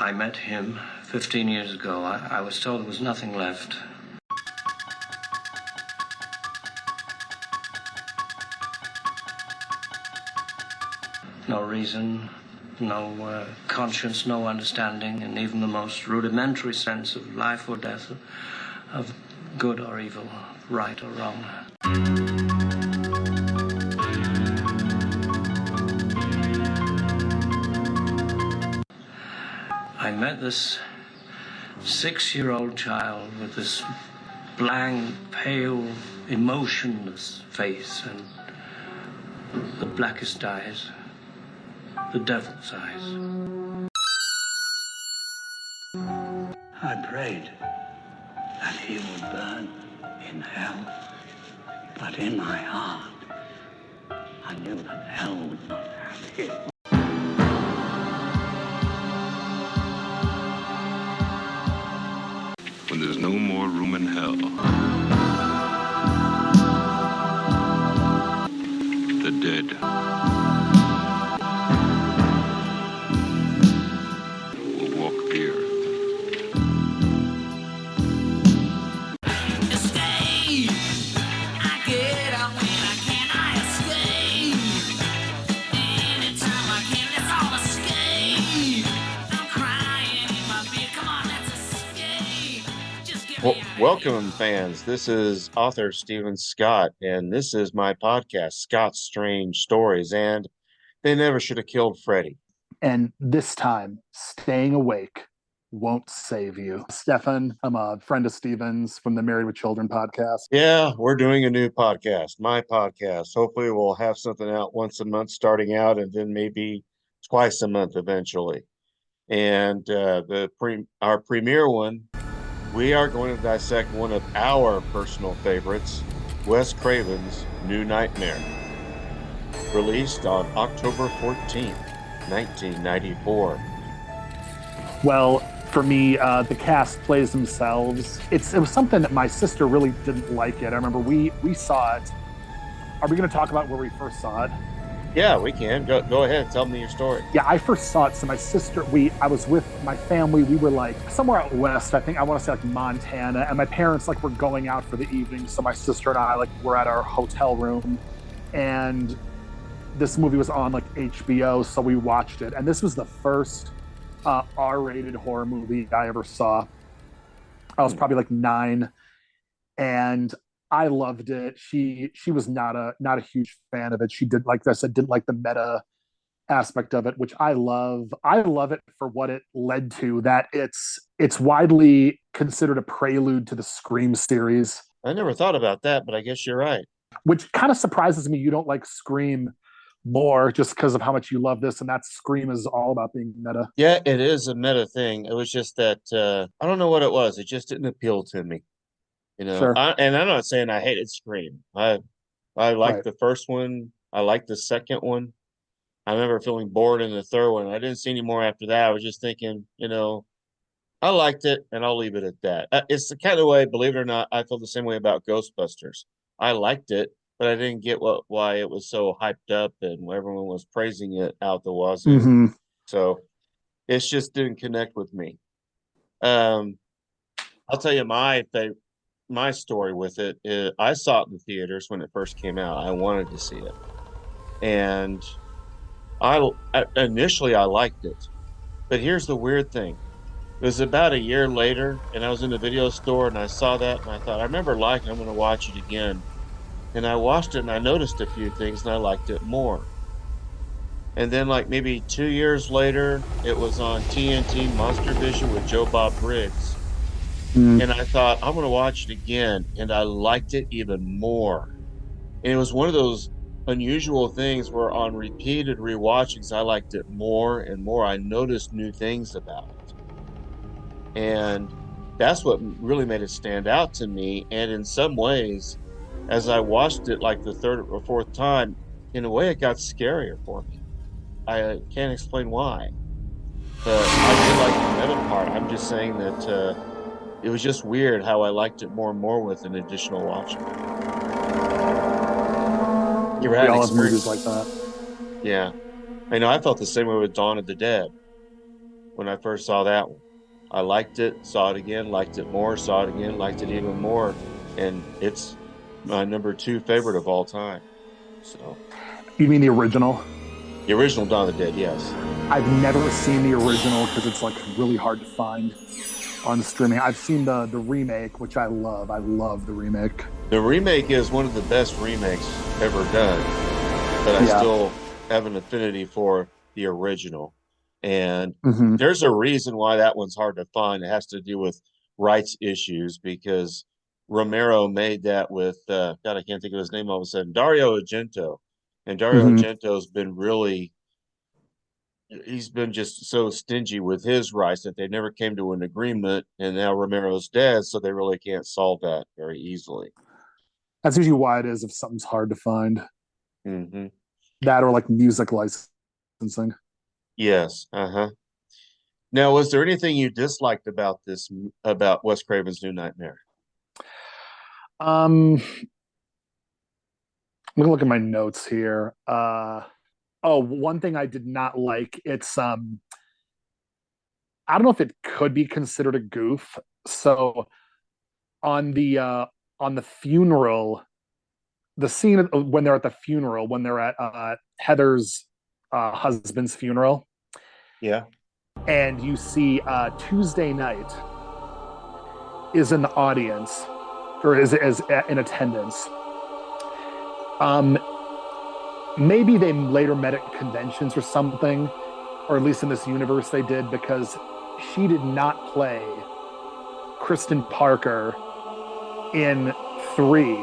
I met him 15 years ago. I was told there was nothing left. No reason, no conscience, no understanding, and even the most rudimentary sense of life or death, of good or evil, right or wrong. I met this 6-year-old child with this blank, pale, emotionless face and the blackest eyes, the devil's eyes. I prayed that he would burn in hell, but in my heart, I knew that hell would not have him. When there's no more room in hell, the dead will walk the earth. Escape! I get out when I can, I escape. Anytime I can, let's all escape. I'm crying in my beer, come on, let's escape. Just get me out. Welcome, fans. This is author Stephen Scott, and this is my podcast, Scott's Strange Stories, and They Never Should Have Killed Freddy. And this time, staying awake won't save you. Stefan, I'm a friend of Steven's from the Married with Children podcast. Yeah, we're doing a new podcast, my podcast. Hopefully we'll have something out once a month starting out, and then maybe twice a month eventually. And our premiere one, we are going to dissect one of our personal favorites, Wes Craven's New Nightmare, released on October 14th, 1994. Well, for me, the cast plays themselves. It was something that my sister really didn't like it. I remember we saw it. Are we going to talk about where we first saw it? Yeah, we can. Go ahead. Tell me your story. Yeah, I first saw it. So my sister, I was with my family. We were like somewhere out west. I want to say like Montana. And my parents were going out for the evening. So my sister and I were at our hotel room, and this movie was on HBO. So we watched it. And this was the first R-rated horror movie I ever saw. I was probably 9, and I loved it. She was not a huge fan of it. She did, like I said, didn't like the meta aspect of it, which I love. I love it for what it led to, that it's widely considered a prelude to the Scream series. I never thought about that, but I guess you're right. Which kind of surprises me you don't like Scream more, just because of how much you love this, and that Scream is all about being meta. Yeah, it is a meta thing. It was just that I don't know what it was. It just didn't appeal to me. Sure. And I'm not saying I hated Scream. I liked Right. the first one. I liked the second one. I remember feeling bored in the third one. I didn't see any more after that. I was just thinking, I liked it, and I'll leave it at that. It's the kind of way, believe it or not, I feel the same way about Ghostbusters. I liked it, but I didn't get why it was so hyped up and everyone was praising it out the wazoo. Mm-hmm. So it just didn't connect with me. I'll tell you my story with it is, I saw it in the theaters when it first came out. I wanted to see it, and initially I liked it, but here's the weird thing. It was about a year later, and I was in the video store, and I saw that, and I thought, I remember liking it. I'm going to watch it again. And I watched it, and I noticed a few things, and I liked it more. And then maybe 2 years later, it was on TNT Monster Vision with Joe Bob Briggs. And I thought, I'm going to watch it again. And I liked it even more. And it was one of those unusual things where on repeated rewatchings, I liked it more and more. I noticed new things about it. And that's what really made it stand out to me. And in some ways, as I watched it the third or fourth time, in a way it got scarier for me. I can't explain why. But I did like the meta part. I'm just saying that it was just weird how I liked it more and more with an additional watching. You ever had We all have movies experience like that? Yeah. I know I felt the same way with Dawn of the Dead. when I first saw that one. I liked it, saw it again, liked it more, saw it again, liked it even more, and it's my number two favorite of all time. So You mean the original? the original Dawn of the Dead, yes. I've never seen the original because it's like really hard to find on streaming. I've seen the remake, which I love. I love the remake. The remake is one of the best remakes ever done, but I Yeah. still have an affinity for the original. And Mhm. there's a reason why that one's hard to find. It has to do with rights issues because Romero made that with God, I can't think of his name all of a sudden. Dario Argento. And Dario Mhm. Argento's been really he's been just so stingy with his rights that they never came to an agreement, and now Romero's dead, so they really can't solve that very easily. That's usually why it is if something's hard to find. Hmm. That or like music licensing. Yes. Uh-huh. Now, was there anything you disliked about about Wes Craven's New Nightmare? Um, let me look at my notes here. Oh, one thing I did not like. It's I don't know if it could be considered a goof. So on the funeral, the scene when they're at the funeral, when they're at Heather's husband's funeral, Yeah. and you see Tuesday night is in the audience or is in attendance. Um, Maybe they later met at conventions or something, or at least in this universe they did, because she did not play Kristen Parker in 3,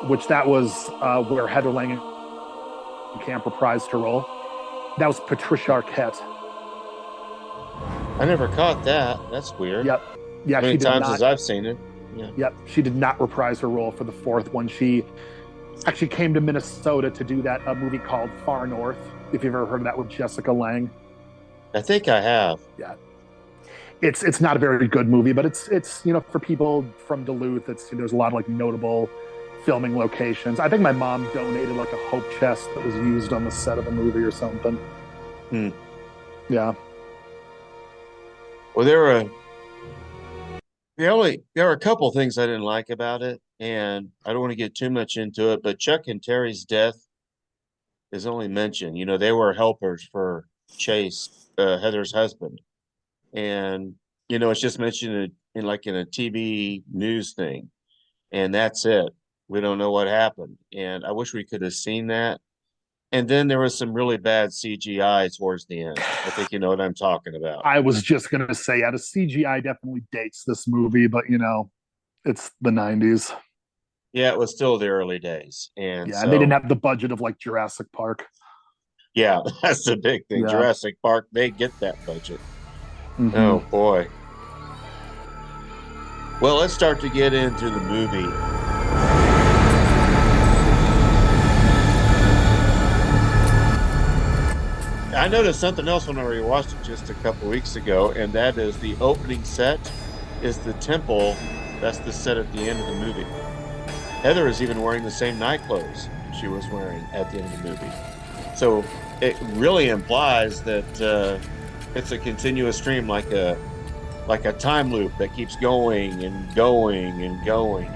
which that was where Heather Langenkamp reprised her role. That was Patricia Arquette. I never caught that. That's weird. Yep. Yeah, How many she did times not. as I've seen it? Yeah. Yep, she did not reprise her role for the 4th one. She actually came to Minnesota to do that movie called Far North. If you've ever heard of that with Jessica Lange. I think I have. Yeah, it's not a very good movie, but it's for people from Duluth, there's a lot of like notable filming locations. I think my mom donated like a hope chest that was used on the set of a movie or something. Hmm. Yeah. Well, there were a couple things I didn't like about it, and I don't want to get too much into it, but Chuck and Terry's death is only mentioned. They were helpers for Chase, Heather's husband, and it's just mentioned in a TV news thing, and that's it. We don't know what happened, and I wish we could have seen that. And then there was some really bad CGI towards the end. I think you know what I'm talking about. I was just gonna say, yeah, the CGI definitely dates this movie, but it's the 90s. Yeah, it was still the early days, and Yeah, and they didn't so have the budget of like Jurassic Park. yeah, that's the big thing. Yeah. Jurassic Park, they get that budget. Mm-hmm. Oh boy. Well, let's start to get into the movie. I noticed something else when I rewatched it just a couple weeks ago, and that is the opening set is the temple. That's the set at the end of the movie. Heather is even wearing the same night clothes she was wearing at the end of the movie. So it really implies that it's a continuous stream, like a time loop that keeps going and going and going.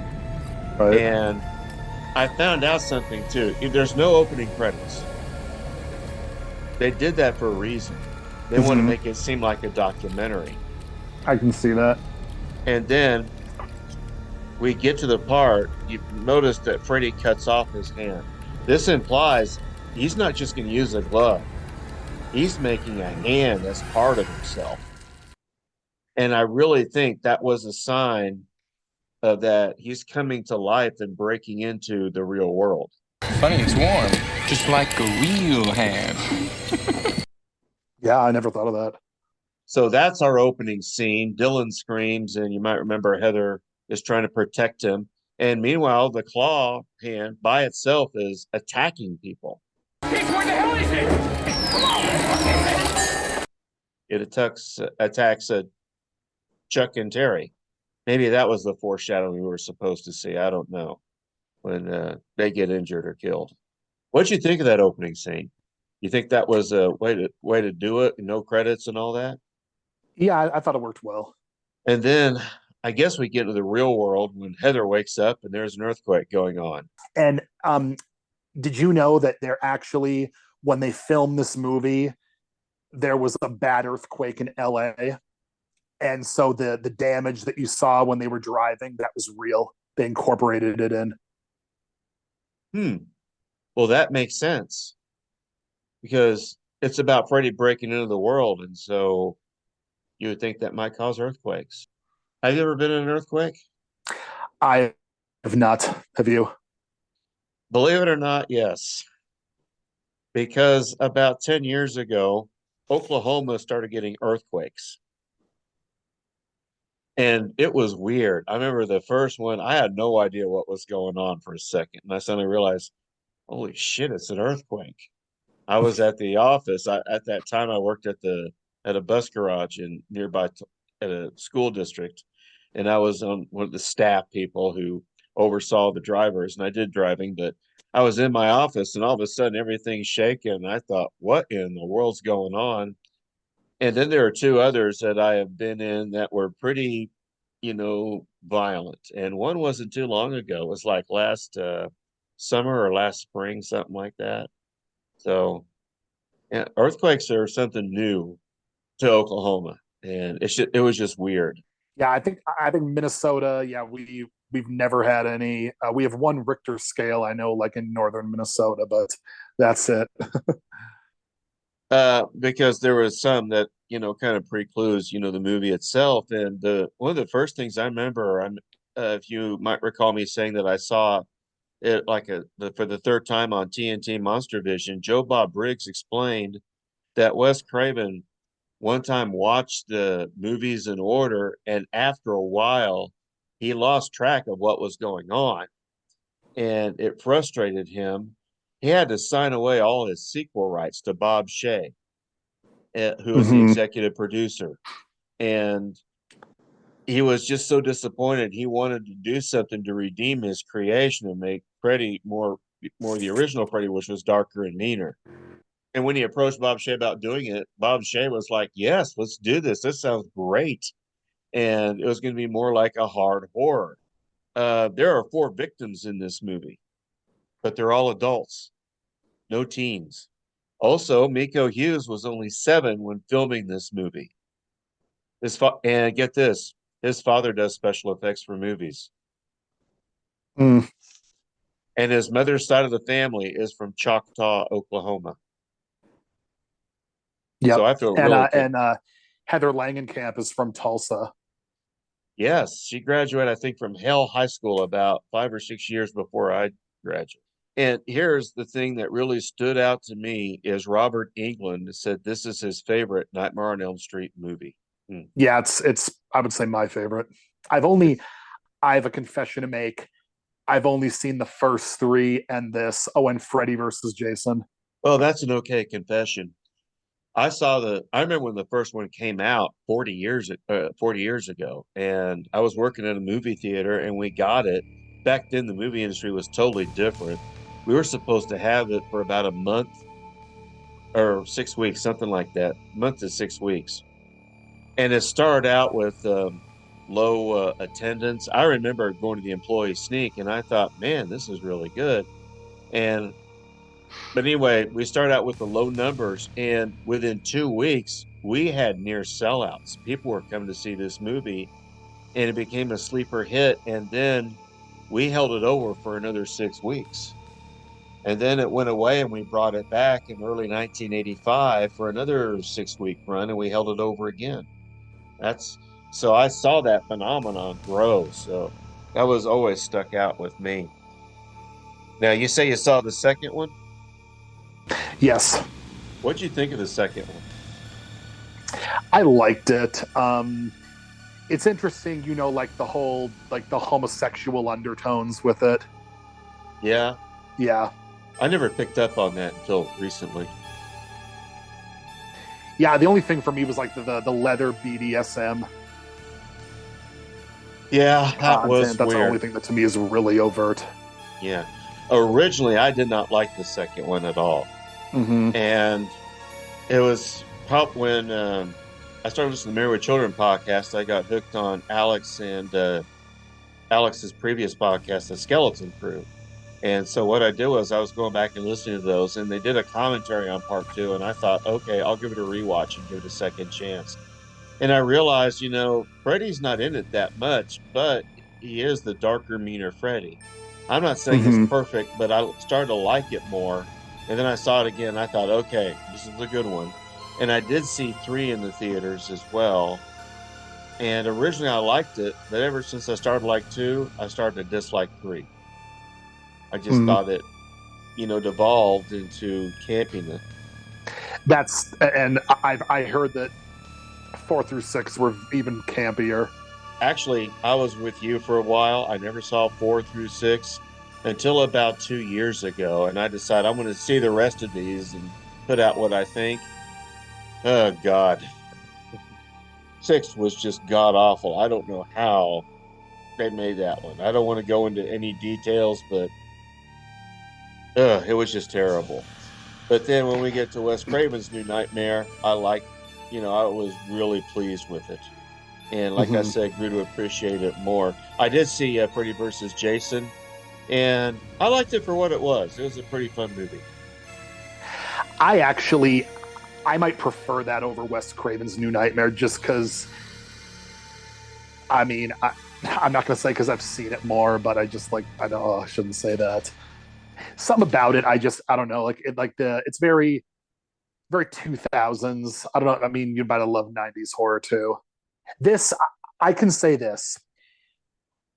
Right. And I found out something too. There's no opening credits. They did that for a reason. They want to make it seem like a documentary. I can see that. And then we get to the part, you notice that Freddy cuts off his hand. This implies he's not just going to use a glove. He's making a hand that's part of himself. And I really think that was a sign of that he's coming to life and breaking into the real world. Funny, it's warm, just like a real hand. Yeah, I never thought of that. So that's our opening scene. Dylan screams, and you might remember Heather is trying to protect him. And meanwhile, the claw hand by itself is attacking people. Where the hell is it? It attacks Chuck and Terry. Maybe that was the foreshadowing we were supposed to see. I don't know, when they get injured or killed. What'd you think of that opening scene? You think that was a way to do it, no credits and all that? Yeah, I thought it worked well. And then I guess we get to the real world when Heather wakes up and there's an earthquake going on. And did you know that they're actually, when they filmed this movie, there was a bad earthquake in LA, and so the damage that you saw when they were driving, that was real. They incorporated it in. Hmm. Well, that makes sense because it's about Freddy breaking into the world, and so you would think that might cause earthquakes. Have you ever been in an earthquake? I have not. Have you? Believe it or not, yes. Because about 10 years ago, Oklahoma started getting earthquakes. And it was weird. I remember the first one, I had no idea what was going on for a second. And I suddenly realized, holy shit, it's an earthquake. I was at the office. At that time, I worked at a bus garage in at a school district. And I was on one of the staff people who oversaw the drivers. And I did driving, but I was in my office and all of a sudden everything's shaking. And I thought, what in the world's going on? And then there are two others that I have been in that were pretty, violent. And one wasn't too long ago. It was like last summer or last spring, something like that. So, yeah, earthquakes are something new to Oklahoma, and it was just weird. Yeah, I think Minnesota. Yeah, we've never had any. We have one Richter scale, I know, like in northern Minnesota, but that's it. Because there was some that kind of precludes the movie itself, and the one of the first things I remember, if you might recall me saying that I saw it like for the third time on TNT Monster Vision. Joe Bob Briggs explained that Wes Craven one time watched the movies in order, and after a while, he lost track of what was going on, and it frustrated him. He had to sign away all his sequel rights to Bob Shea, who was the Mm-hmm. executive producer, and he was just so disappointed. He wanted to do something to redeem his creation and make Freddy more the original Freddy, which was darker and meaner. And when he approached Bob Shea about doing it, Bob Shea was like, "Yes, let's do this. This sounds great." And it was going to be more like a hard horror. There are 4 victims in this movie, but they're all adults, no teens. Also, Miko Hughes was only 7 when filming this movie. And get this, his father does special effects for movies, Mm, and his mother's side of the family is from Choctaw, Oklahoma. So yep. I feel And really good. Heather Langenkamp is from Tulsa. Yes, she graduated, I think, from Hale High School about 5 or 6 years before I graduated. And here's the thing that really stood out to me is Robert Englund said this is his favorite Nightmare on Elm Street movie. Yeah, it's I would say my favorite. I have a confession to make. I've only seen the first 3 and this. Oh, and Freddy versus Jason. Well, that's an okay confession. I remember when the first one came out 40 years ago, and I was working at a movie theater and we got it. Back then the movie industry was totally different. We were supposed to have it for about a month or 6 weeks, something like that, month to 6 weeks. And it started out with low attendance. I remember going to the employee sneak and I thought, man, this is really good. And But anyway, we started out with the low numbers, and within 2 weeks, we had near sellouts. People were coming to see this movie, and it became a sleeper hit. And then we held it over for another 6 weeks. And then it went away, and we brought it back in early 1985 for another 6 week run, and we held it over again. That's so I saw that phenomenon grow. So that was always stuck out with me. Now, you say you saw the second one. Yes, What'd you think of the second one? I liked it. It's interesting, like the homosexual undertones with it. Yeah, Yeah, I never picked up on that until recently. yeah. The only thing for me was like the leather BDSM Yeah, that was content. That's the only weird. thing that to me is really overt. Yeah. Originally, I did not like the second one at all. Mm-hmm. And it was probably when I I started listening to Married with Children podcast. I got hooked on Alex and Alex's previous podcast, The Skeleton Crew. And so what I did was I was going back and listening to those, and they did a commentary on part two, and I thought, okay, I'll give it a rewatch and give it a second chance. And I realized, Freddy's not in it that much, but he is the darker, meaner Freddy. I'm not saying it's perfect, but I started to like it more. And then I saw it again. And I thought, okay, this is a good one. And I did see 3 in the theaters as well. And originally I liked it, but ever since I started like 2, I started to dislike 3. I just thought it, devolved into campiness. I heard that 4 through 6 were even campier. Actually, I was with you for a while. I never saw 4 through 6 until about 2 years ago, and I decided I'm going to see the rest of these and put out what I think. Oh God, 6 was just god awful. I don't know how they made that one. I don't want to go into any details, but it was just terrible. But then when we get to Wes Craven's New Nightmare, I was really pleased with it. And like I said, grew to appreciate it more. I did see Freddy vs. Jason, and I liked it for what it was. It was a pretty fun movie. I might prefer that over Wes Craven's New Nightmare just because, I'm not going to say because I've seen it more, but I shouldn't say that. Something about it, I don't know. It's very, very 2000s. I don't know. You might have loved 90s horror too. I can say this.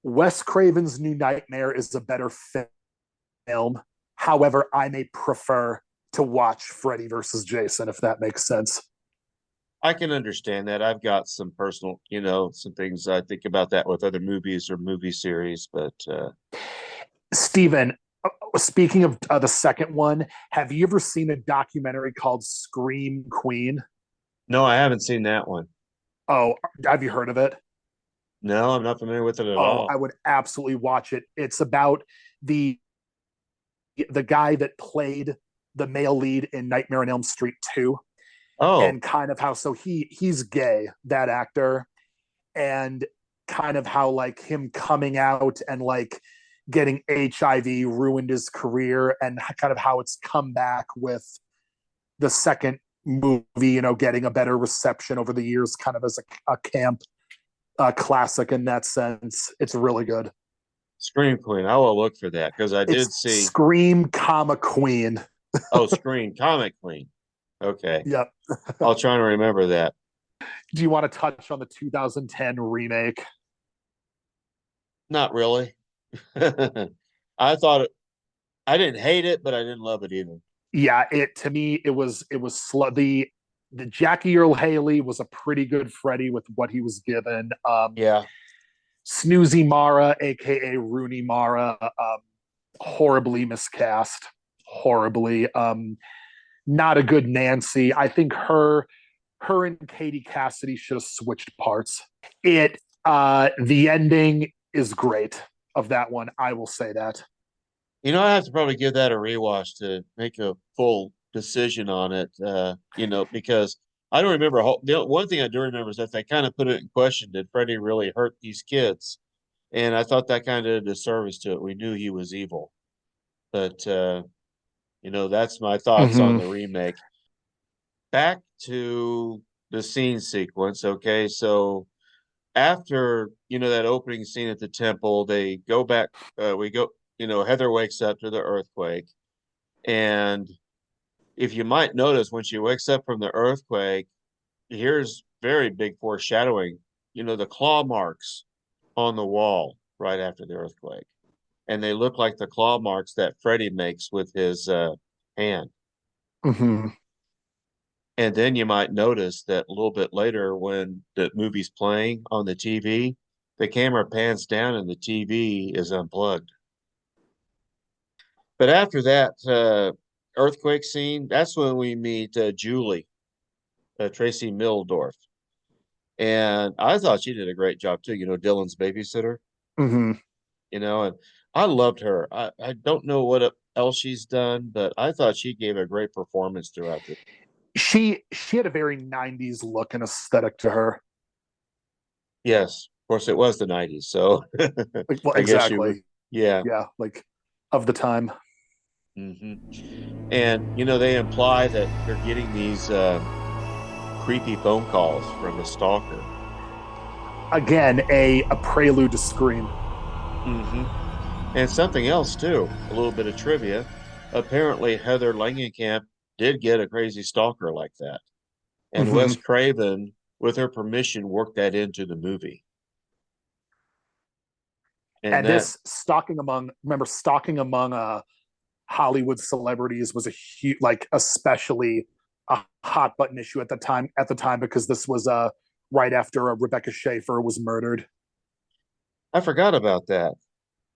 Wes Craven's New Nightmare is a better film. However, I may prefer to watch Freddy versus Jason, if that makes sense. I can understand that. I've got some personal, some things I think about that with other movies or movie series, but Stephen, speaking of the second one, have you ever seen a documentary called Scream Queen? No, I haven't seen that one. Oh, have you heard of it? No, I'm not familiar with it at all. I would absolutely watch it. It's about the guy that played the male lead in Nightmare on Elm Street 2. Oh. And kind of how he's gay, that actor, and kind of how him coming out and getting HIV ruined his career, and kind of how it's come back with the second movie, getting a better reception over the years, kind of as a camp classic in that sense. It's really good. Scream Queen. I will look for that because I did see Scream, Queen. Oh, Scream Comic Queen. Okay. Yep. I'll try to remember that. Do you want to touch on the 2010 remake? Not really. I didn't hate it, but I didn't love it either. Yeah, to me it was slow. The Jackie Earle Haley was a pretty good Freddy with what he was given. Yeah. Snoozy Mara, aka Rooney Mara, horribly miscast. Horribly. Not a good Nancy. I think her and Katie Cassidy should have switched parts. The ending is great of that one. I will say that. I have to probably give that a rewatch to make a full decision on it. Because I don't remember. The one thing I do remember is that they kind of put it in question: did Freddy really hurt these kids? And I thought that kind of did a disservice to it. We knew he was evil, but that's my thoughts on the remake. Back to the scene sequence. Okay, so after that opening scene at the temple, they go back. Heather wakes up to the earthquake, and if you might notice, when she wakes up from the earthquake, here's very big foreshadowing. The claw marks on the wall right after the earthquake, and they look like the claw marks that Freddy makes with his hand. And then you might notice that a little bit later, when the movie's playing on the TV, the camera pans down and the TV is unplugged. But after that earthquake scene, that's when we meet Julie, Tracy Mildorf. And I thought she did a great job too, Dylan's babysitter. And I loved her. I don't know what else she's done, but I thought she gave a great performance throughout this. She had a very 90s look and aesthetic to her. Yes, of course, it was the 90s, so Like, well, I guess you would. exactly. Yeah. Yeah, like of the time. Hmm. And they imply that they're getting these creepy phone calls from a stalker. Again, a prelude to Scream. Hmm. And something else too, a little bit of trivia. Apparently, Heather Langenkamp did get a crazy stalker like that. And Mm-hmm. Wes Craven, with her permission, worked that into the movie. And And that, this stalking among Hollywood celebrities was a huge, like, especially a hot button issue at the time. Because this was right after Rebecca Schaefer was murdered. I forgot about that.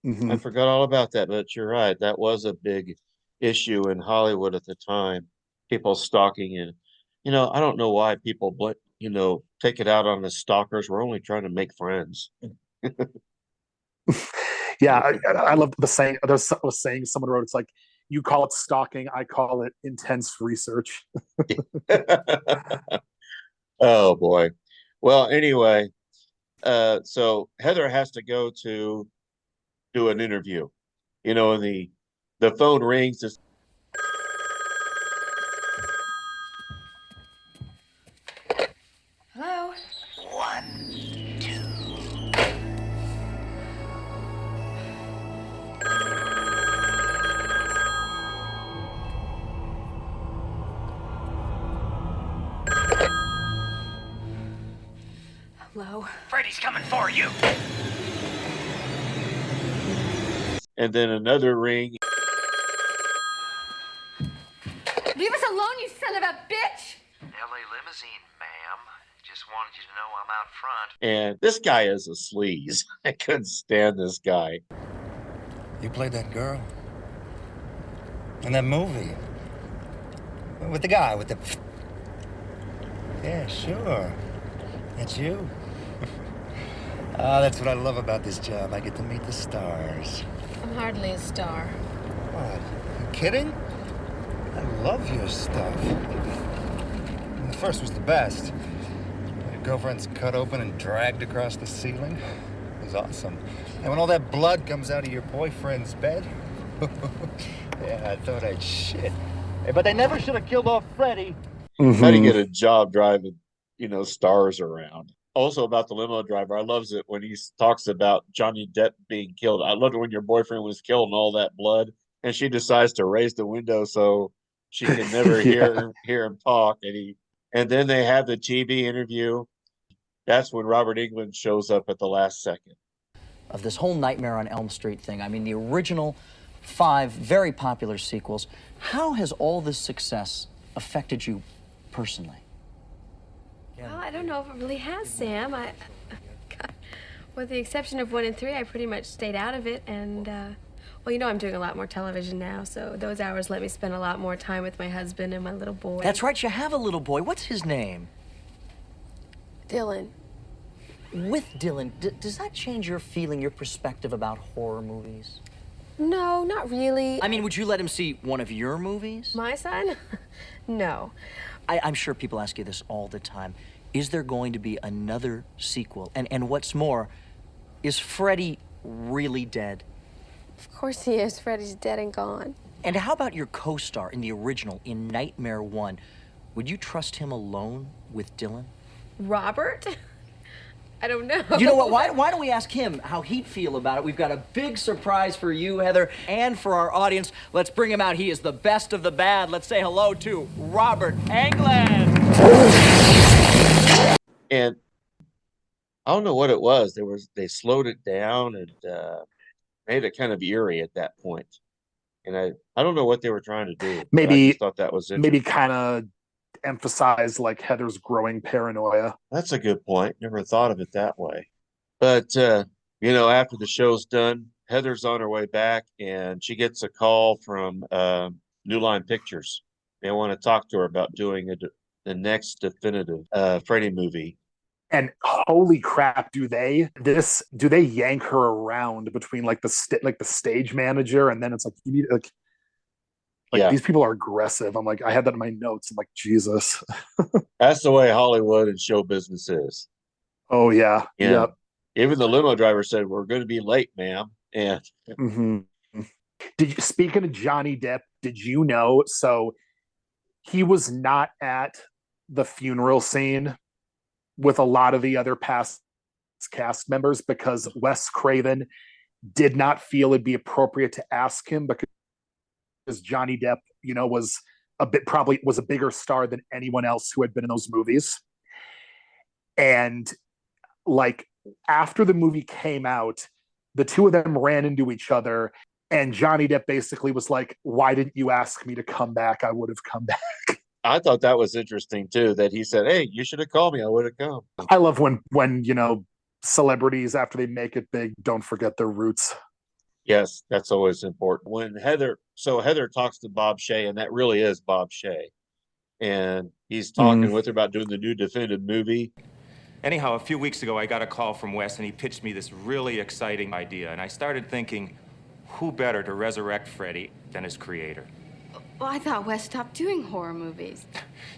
I Mm-hmm. forgot all about that, but you're right. That was a big issue in Hollywood at the time. People stalking and I don't know why people take it out on the stalkers. We're only trying to make friends. Yeah, I love the saying. There's a saying someone wrote. It's like, you call it stalking, I call it intense research. Oh boy. Well, anyway, so Heather has to go to do an interview. And the phone rings. Hello? Hello? Freddy's coming for you. And then another ring. Leave us alone, you son of a bitch! LA limousine, ma'am. Just wanted you to know I'm out front. And this guy is a sleaze. I couldn't stand this guy. You played that girl? In that movie? With the guy with the... Yeah, sure. That's you. That's what I love about this job. I get to meet the stars. I'm hardly a star. What? You kidding? I love your stuff. The first was the best. Your girlfriend's cut open and dragged across the ceiling. It was awesome. And when all that blood comes out of your boyfriend's bed, yeah, I thought I'd shit. Hey, but they never should have killed off Freddy. Mm-hmm. How to get a job driving, stars around. Also about the limo driver, I loves it when he talks about Johnny Depp being killed. I loved it when your boyfriend was killed and all that blood, and she decides to raise the window so she can never Yeah. hear him talk. And then they have the TV interview. That's when Robert Englund shows up at the last second. Of this whole Nightmare on Elm Street thing. I mean, the original 5 very popular sequels. How has all this success affected you personally? Well, I don't know if it really has, Sam. With the exception of 1 and 3, I pretty much stayed out of it. And, well, I'm doing a lot more television now, so those hours let me spend a lot more time with my husband and my little boy. That's right, you have a little boy. What's his name? Dylan. With Dylan, does that change your feeling, your perspective about horror movies? No, not really. I mean, would you let him see one of your movies? My son? No. I'm sure people ask you this all the time. Is there going to be another sequel? And what's more, is Freddy really dead? Of course he is. Freddy's dead and gone. And how about your co-star in the original, in Nightmare 1? Would you trust him alone with Dylan? Robert? I don't know. You know what? Why don't we ask him how he'd feel about it? We've got a big surprise for you, Heather, and for our audience. Let's bring him out. He is the best of the bad. Let's say hello to Robert Englund. And I don't know what it was. They slowed it down and made it kind of eerie at that point. And I don't know what they were trying to do. Maybe I just thought that was interesting. maybe kind of emphasize like Heather's growing paranoia. That's a good point. Never thought of it that way. But after the show's done, Heather's on her way back and she gets a call from New Line Pictures. They want to talk to her about doing the next definitive Freddy movie. And holy crap, do they yank her around between like the stage manager and then it's like you need like Like Yeah. these people are aggressive. I'm like, I had that in my notes. I'm like, Jesus. That's the way Hollywood and show business is. Oh yeah. Yeah. Yep. Even the limo driver said, "We're going to be late, ma'am." And Hmm. Did you, speaking of Johnny Depp, did you know? So he was not at the funeral scene with a lot of the other past cast members because Wes Craven did not feel it'd be appropriate to ask him because Johnny Depp, was probably was a bigger star than anyone else who had been in those movies. And like after the movie came out, the two of them ran into each other. And Johnny Depp basically was like, "Why didn't you ask me to come back? I would have come back." I thought that was interesting too, that he said, "Hey, you should have called me. I would have come." I love when celebrities after they make it big don't forget their roots. Yes, that's always important. When Heather talks to Bob Shea, and that really is Bob Shea, and he's talking with her about doing the new definitive movie. Anyhow, a few weeks ago, I got a call from Wes, and he pitched me this really exciting idea. And I started thinking, who better to resurrect Freddy than his creator? Well, I thought Wes stopped doing horror movies.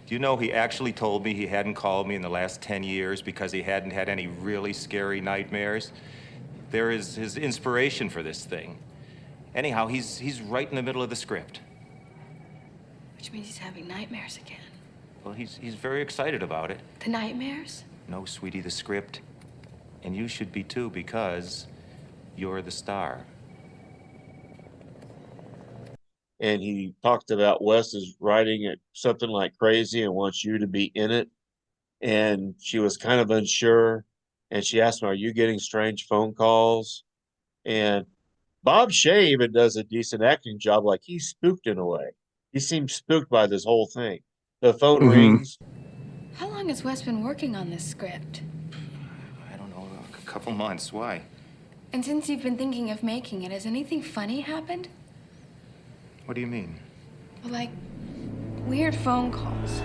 Do you know he actually told me he hadn't called me in the last 10 years because he hadn't had any really scary nightmares? There is his inspiration for this thing. Anyhow, he's right in the middle of the script. Which means he's having nightmares again. Well, he's very excited about it. The nightmares? No, sweetie, the script. And you should be too, because you're the star. And he talked about Wes is writing it something like crazy and wants you to be in it. And she was kind of unsure. And she asked him, "Are you getting strange phone calls?" And Bob Shea even does a decent acting job. Like he's spooked in a way. He seems spooked by this whole thing. The phone rings. How long has Wes been working on this script? I don't know, a couple months. Why? And since you've been thinking of making it, has anything funny happened? What do you mean? Well, like weird phone calls.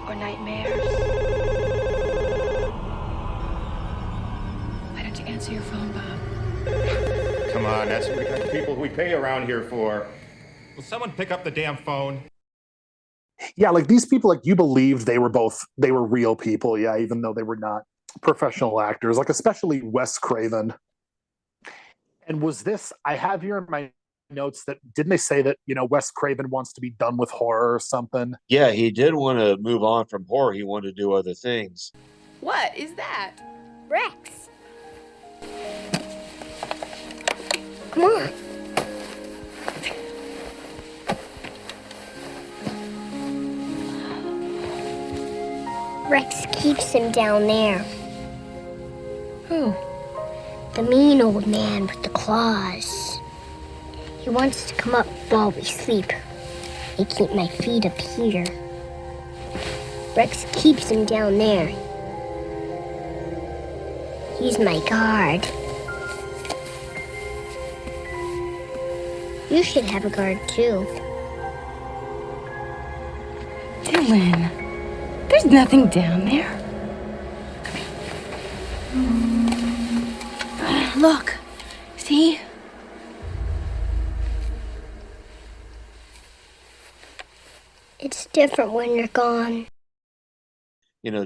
Or nightmares. Why don't you answer your phone, Bob? Come on, that's what the kind of people we pay around here for. Will someone pick up the damn phone? Yeah, like these people, like you believed they were real people, yeah, even though they were not professional actors, like especially Wes Craven. And was this, I have here in my notes that, didn't they say that, Wes Craven wants to be done with horror or something? Yeah, he did want to move on from horror. He wanted to do other things. What is that? Rex. Come on. Rex keeps him down there. Who? The mean old man with the claws. He wants to come up while we sleep. I keep my feet up here. Rex keeps him down there. He's my guard. You should have a guard too. Dylan, there's nothing down there. Look, see? It's different when you're gone.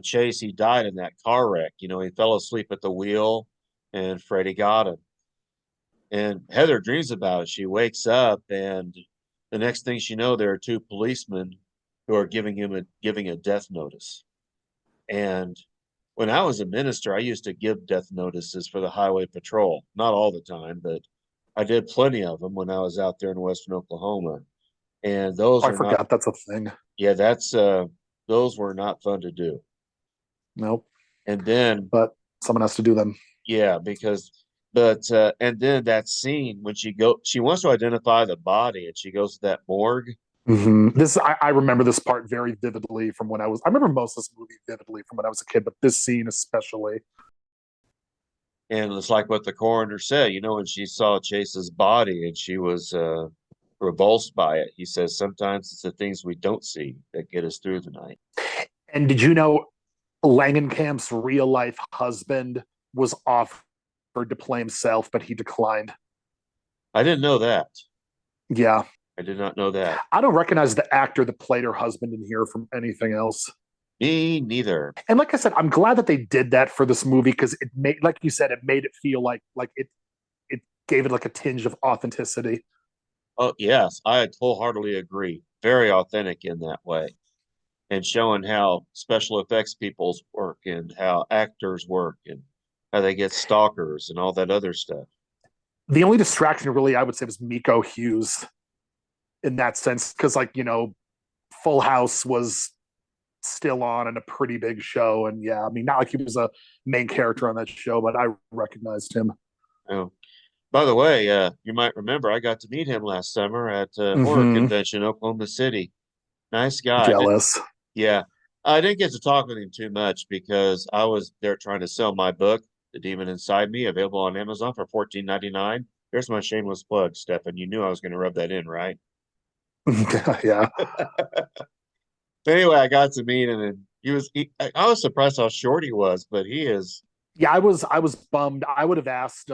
Chase, he died in that car wreck. He fell asleep at the wheel and Freddie got him. And Heather dreams about it. She wakes up and the next thing she knows, there are two policemen who are giving a death notice. And when I was a minister, I used to give death notices for the highway patrol. Not all the time, but I did plenty of them when I was out there in western Oklahoma. And those I forgot that's a thing. Yeah, those were not fun to do. Nope. And then, but someone has to do them. Yeah, and then that scene when she wants to identify the body and she goes to that morgue. Mm-hmm. I remember this part very vividly from when I remember most of this movie vividly from when I was a kid, but this scene especially. And it's like what the coroner said, when she saw Chase's body and she was repulsed by it. He says, sometimes it's the things we don't see that get us through the night. And did you know Langenkamp's real life husband was off to play himself, but he declined. I didn't know that. Yeah. I did not know that. I don't recognize the actor that played her husband in here from anything else. Me neither. And like I said, I'm glad that they did that for this movie because it made, like you said, it made it feel like it gave it like a tinge of authenticity. Oh, yes, I wholeheartedly agree. Very authentic in that way. And showing how special effects people's work and how actors work and how they get stalkers and all that other stuff. The only distraction really I would say was Miko Hughes in that sense, because like, Full House was still on and a pretty big show. And yeah, I mean, not like he was a main character on that show, but I recognized him. Oh. By the way, you might remember I got to meet him last summer at a horror convention in Oklahoma City. Nice guy. Jealous. Yeah. I didn't get to talk with him too much because I was there trying to sell my book, The Demon Inside Me, available on Amazon for $14.99. Here's my shameless plug, Stefan. You knew I was going to rub that in, right? Yeah. Anyway, I got to meet him, and I was surprised how short he was, but he is. Yeah, I was bummed. I would have asked,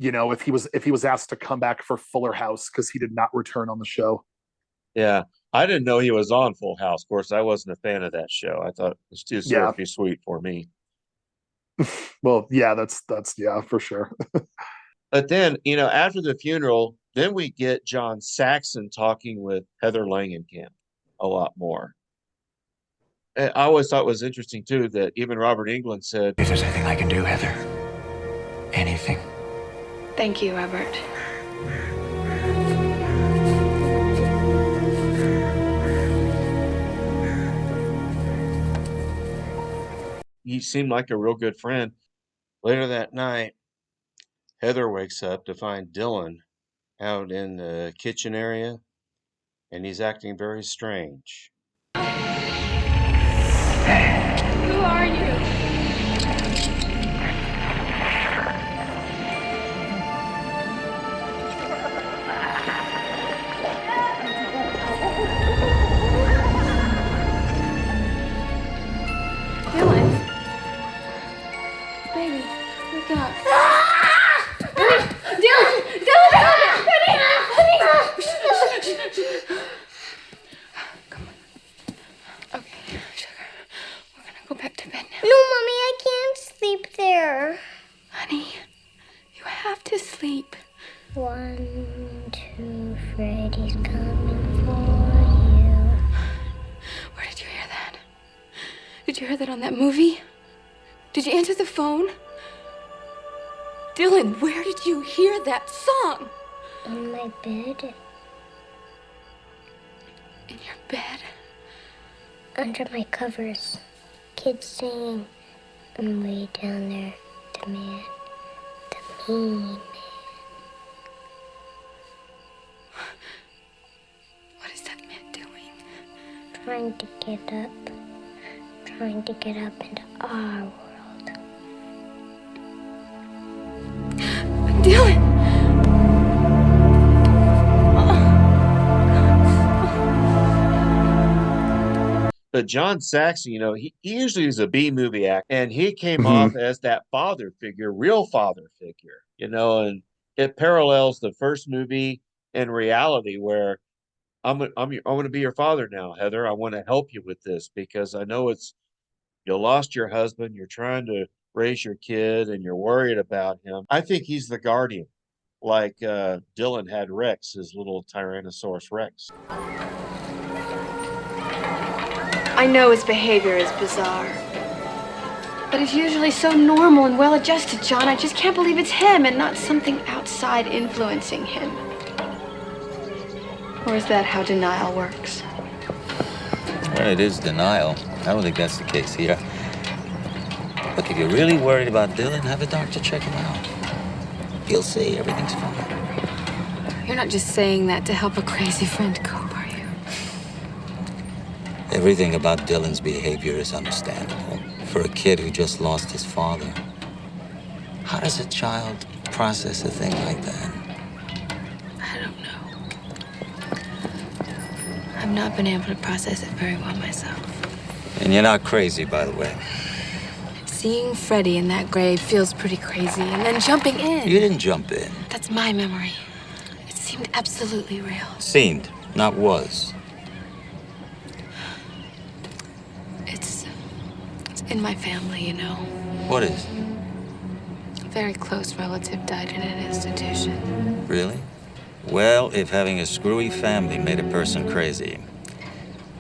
if he was asked to come back for Fuller House because he did not return on the show. Yeah, I didn't know he was on Full House. Of course, I wasn't a fan of that show. I thought it was too syrupy sweet for me. Well, yeah, that's yeah, for sure. But then, after the funeral, then we get John Saxon talking with Heather Langenkamp a lot more. I always thought it was interesting, too, that even Robert Englund said, If there's anything I can do, Heather, anything. Thank you, Robert. he seemed like a real good friend. Later that night, Heather wakes up to find Dylan out in the kitchen area, and he's acting very strange. Who are you? Dylan. Baby, wake up. Dylan! Come on. Okay, sugar. We're gonna go back to bed now. No, Mommy, I can't sleep there. Honey, you have to sleep. 1, 2, Freddy's coming for you. Where did you hear that? Did you hear that on that movie? Did you answer the phone? Dylan, where did you hear that song? In my bed. In your bed? Under my covers. Kids singing. And way down there, the man. The mean man. What is that man doing? Trying to get up. Trying to get up into our world. Dylan! But John Saxon, he usually is a B movie actor, and he came off as that father figure, real father figure, and it parallels the first movie in reality where I'm going to be your father now, Heather. I want to help you with this because I know you lost your husband, you're trying to raise your kid, and you're worried about him. I think he's the guardian, like Dylan had Rex, his little Tyrannosaurus Rex. I know his behavior is bizarre. But he's usually so normal and well-adjusted, John. I just can't believe it's him and not something outside influencing him. Or is that how denial works? Well, it is denial. I don't think that's the case here. Look, if you're really worried about Dylan, have a doctor check him out. He'll see everything's fine. You're not just saying that to help a crazy friend cope, are you? Everything about Dylan's behavior is understandable. For a kid who just lost his father. How does a child process a thing like that? I don't know. I've not been able to process it very well myself. And you're not crazy, by the way. seeing Freddie in that grave feels pretty crazy, and then jumping in. You didn't jump in. That's my memory. It seemed absolutely real. Seemed, not was. It's in my family, you know. What is? A very close relative died in an institution. Really? Well, if having a screwy family made a person crazy,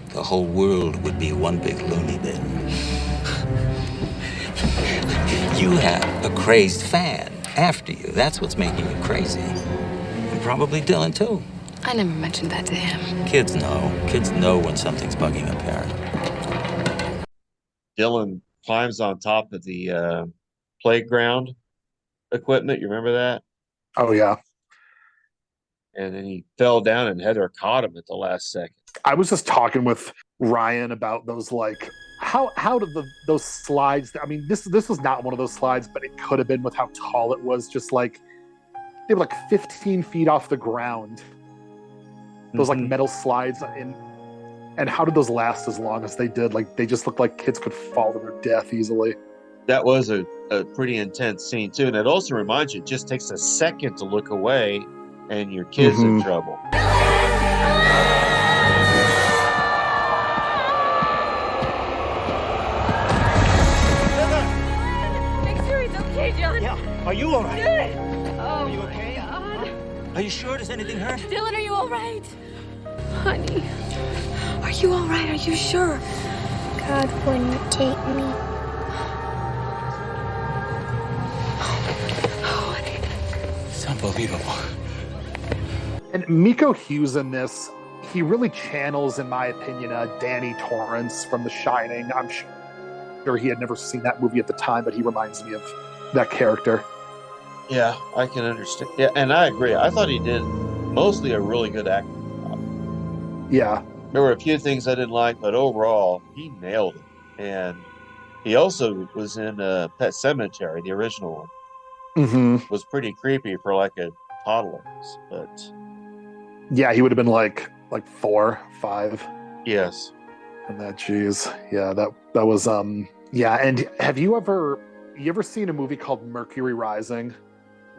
the whole world would be one big loony bin. You have a crazed fan after you. That's what's making you crazy. And probably Dylan, too. I never mentioned that to him. Kids know. Kids know when something's bugging a parent. Dylan climbs on top of the playground equipment. You remember that? Oh, yeah. And then he fell down and Heather caught him at the last second. I was just talking with Ryan about those, like, how did those slides, I mean, this was not one of those slides, but it could have been with how tall it was. Just like, they were like 15 feet off the ground. Those like metal slides, and how did those last as long as they did? Like, they just looked like kids could fall to their death easily. That was a pretty intense scene too. And it also reminds you, it just takes a second to look away and your kid's in trouble. Make sure he's okay, John. Yeah. Are you all right? Good. Oh, Are you okay? God. Are you sure? Does anything hurt? Dylan, are you all right? Honey, are you all right? Are you sure? God wouldn't take me. It's unbelievable. And Miko Hughes in this, he really channels, in my opinion, Danny Torrance from The Shining. I'm sure he had never seen that movie at the time, but he reminds me of that character. Yeah, I can understand. Yeah, and I agree. I thought he did mostly a really good acting job. Yeah. There were a few things I didn't like, but overall, he nailed it. And he also was in Pet Sematary, the original one. Was pretty creepy for like a toddler, but yeah, he would have been like 4, 5. Yes. And that, geez, yeah, that was yeah. And have you ever seen a movie called Mercury Rising?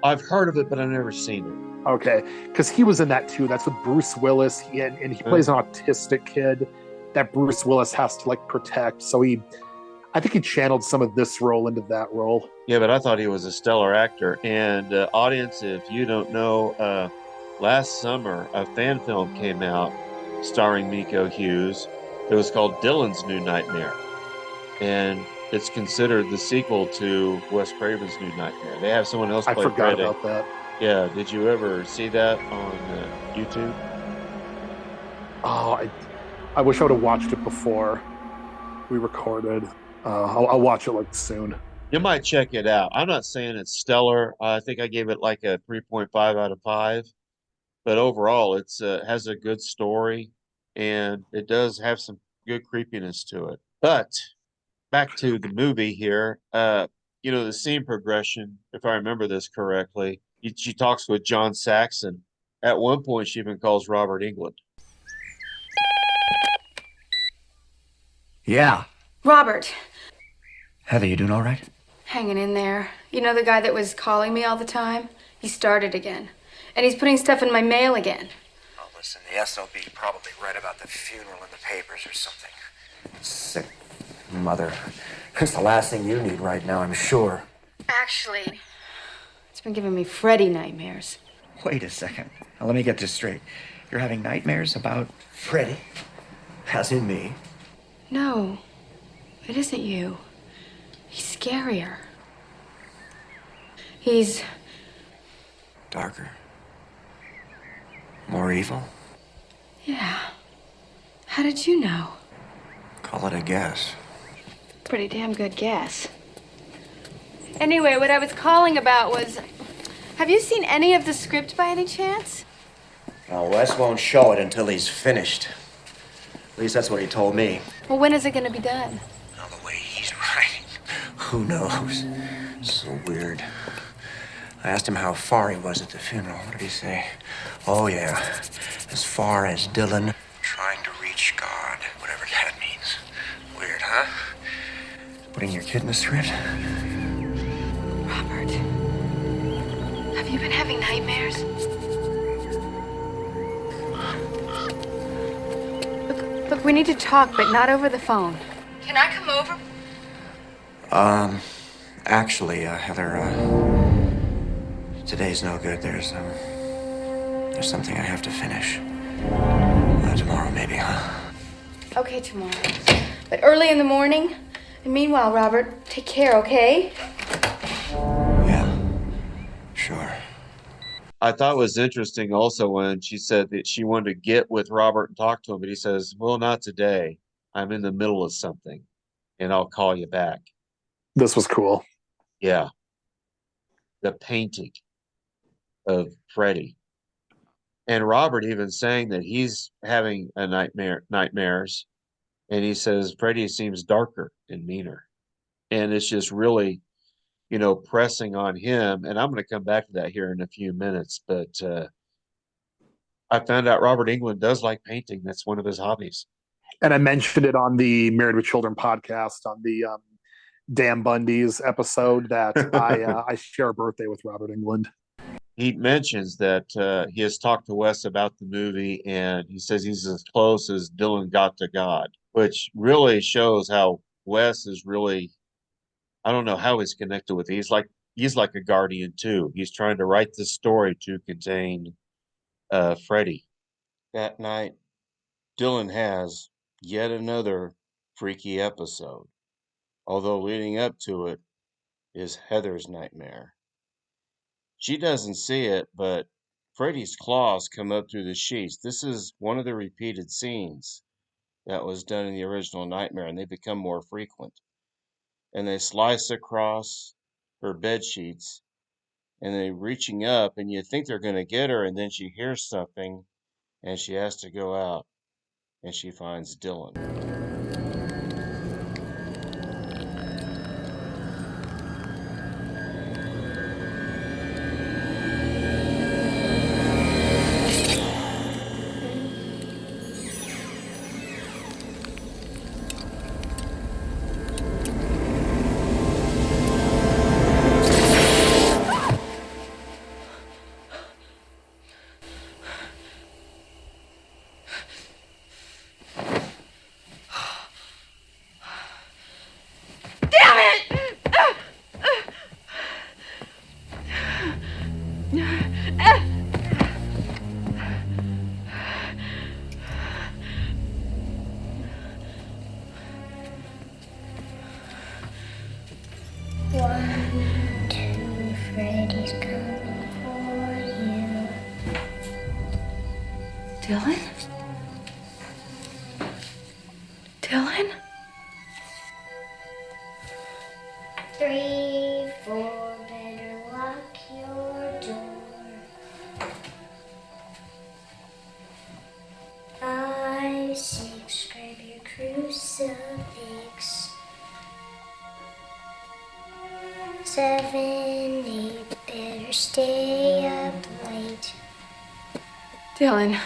I've heard of it, but I've never seen it. Okay, because he was in that too. That's with Bruce Willis, and he plays an autistic kid that Bruce Willis has to like protect. So I think he channeled some of this role into that role. Yeah, but I thought he was a stellar actor. And audience, if you don't know, last summer a fan film came out starring Miko Hughes. It was called Dylan's New Nightmare, and it's considered the sequel to Wes Craven's New Nightmare. They have someone else play I forgot Freddie. about that. Yeah, did you ever see that on YouTube? Oh, I wish I would have watched it before we recorded. I'll watch it like soon. You might check it out. I'm not saying it's stellar. I think I gave it like a 3.5 out of 5. But overall, it's has a good story, and it does have some good creepiness to it. But back to the movie here, the scene progression, if I remember this correctly, she talks with John Saxon. At one point, she even calls Robert Englund. Yeah. Robert, Heather, you doing all right? hanging in there. You know the guy that was calling me all the time? He started again. And he's putting stuff in my mail again. Oh, listen, the SOB probably read about the funeral in the papers or something. Sick mother. It's the last thing you need right now, I'm sure. Actually, it's been giving me Freddie nightmares. Wait a second. Now, let me get this straight. You're having nightmares about Freddie? As in me? No, it isn't you. He's scarier. He's Darker. More evil? yeah. How did you know? Call it a guess. Pretty damn good guess. Anyway, what I was calling about was, have you seen any of the script by any chance? Well, Wes won't show it until he's finished. At least that's what he told me. Well, when is it going to be done? Now, the way he's writing, who knows? So weird. I asked him how far he was at the funeral. What did he say? Oh, yeah. As far as Dylan trying to reach God, whatever that means. Weird, huh? But putting your kid in the script? Robert, have you been having nightmares? Look, we need to talk, but not over the phone. Can I come over? Actually, Heather, today's no good. There's something I have to finish. Tomorrow, maybe, huh? Okay, tomorrow. But early in the morning. And meanwhile, Robert, take care, okay? Yeah, sure. I thought it was interesting also when she said that she wanted to get with Robert and talk to him, but he says, well, not today. I'm in the middle of something and I'll call you back. This was cool. Yeah. The painting of Freddie. And Robert even saying that he's having a nightmares. And he says, Freddie seems darker and meaner. And it's just really, pressing on him. And I'm going to come back to that here in a few minutes. But I found out Robert Englund does like painting. That's one of his hobbies. And I mentioned it on the Married with Children podcast on the Dan Bundy's episode that I share a birthday with Robert Englund. He mentions that he has talked to Wes about the movie, and he says he's as close as Dylan got to God, which really shows how Wes is really, I don't know how he's connected with it. He's like a guardian too. He's trying to write this story to contain Freddie. That night, Dylan has yet another freaky episode, although leading up to it is Heather's nightmare. She doesn't see it, but Freddy's claws come up through the sheets. This is one of the repeated scenes that was done in the original Nightmare, and they become more frequent. And they slice across her bed sheets, and they're reaching up, and you think they're going to get her, and then she hears something, and she has to go out, and she finds Dylan. Dylan? Dylan? 3, 4, better lock your door. 5, 6, grab your crucifix. 7, 8, better stay up late. Dylan,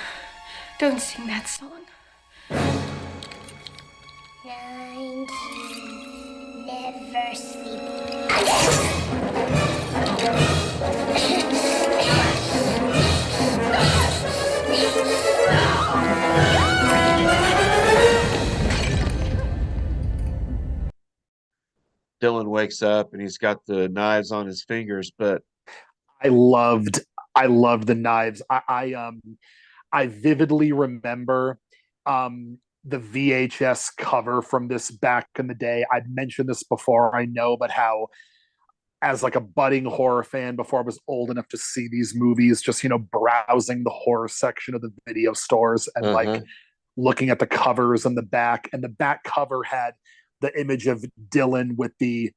don't sing that song. 9, never sleep. Dylan wakes up and he's got the knives on his fingers, but I loved the knives. I vividly remember the VHS cover from this back in the day. I'd mentioned this before, I know, but how as like a budding horror fan before I was old enough to see these movies, just browsing the horror section of the video stores and like looking at the covers and the back cover had the image of Dylan with the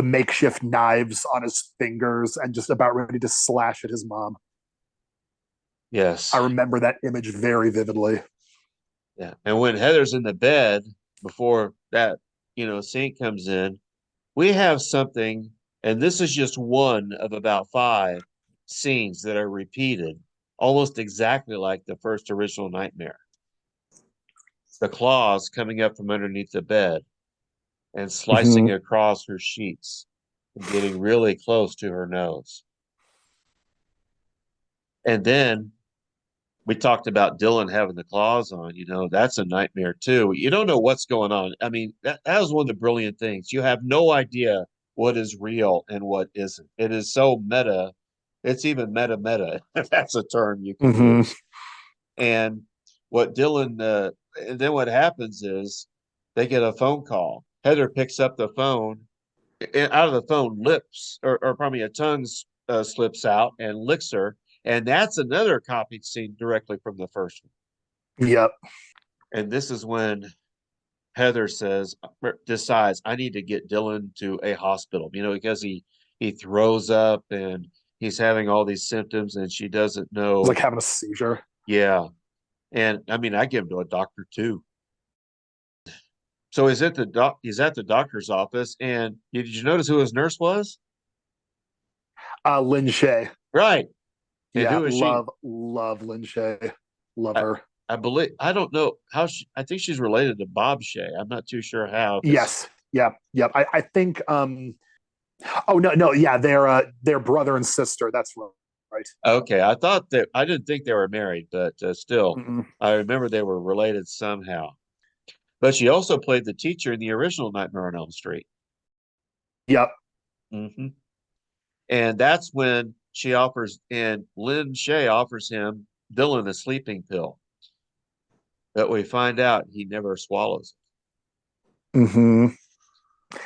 makeshift knives on his fingers and just about ready to slash at his mom. Yes. I remember that image very vividly. Yeah. And when Heather's in the bed before that, scene comes in, we have something, and this is just one of about 5 scenes that are repeated almost exactly like the first original Nightmare. The claws coming up from underneath the bed. and slicing across her sheets and getting really close to her nose. And then we talked about Dylan having the claws on. That's a nightmare too. You don't know what's going on. I mean, that was one of the brilliant things. You have no idea what is real and what isn't. It is so meta. It's even meta, if that's a term you can use. And what Dylan, and then what happens is they get a phone call. Heather picks up the phone. Out of the phone, lips, or probably a tongue slips out and licks her. And that's another copied scene directly from the first one. Yep. And this is when Heather decides, I need to get Dylan to a hospital, because he throws up and he's having all these symptoms and she doesn't know. It's like having a seizure. Yeah. And I mean, I give him to a doctor too. So he's at the doctor's office, and did you notice who his nurse was? Lynn Shay. Right. And yeah, who is love Lynn Shay. Love her. I don't know how I think she's related to Bob Shay. I'm not too sure how. Yes. Yeah. Yep. I think oh no, yeah, they're brother and sister. That's right. Okay. I didn't think they were married, but still, I remember they were related somehow. But she also played the teacher in the original Nightmare on Elm Street. Yep. And that's when Lynn Shay offers him Dylan a sleeping pill. But we find out he never swallows it.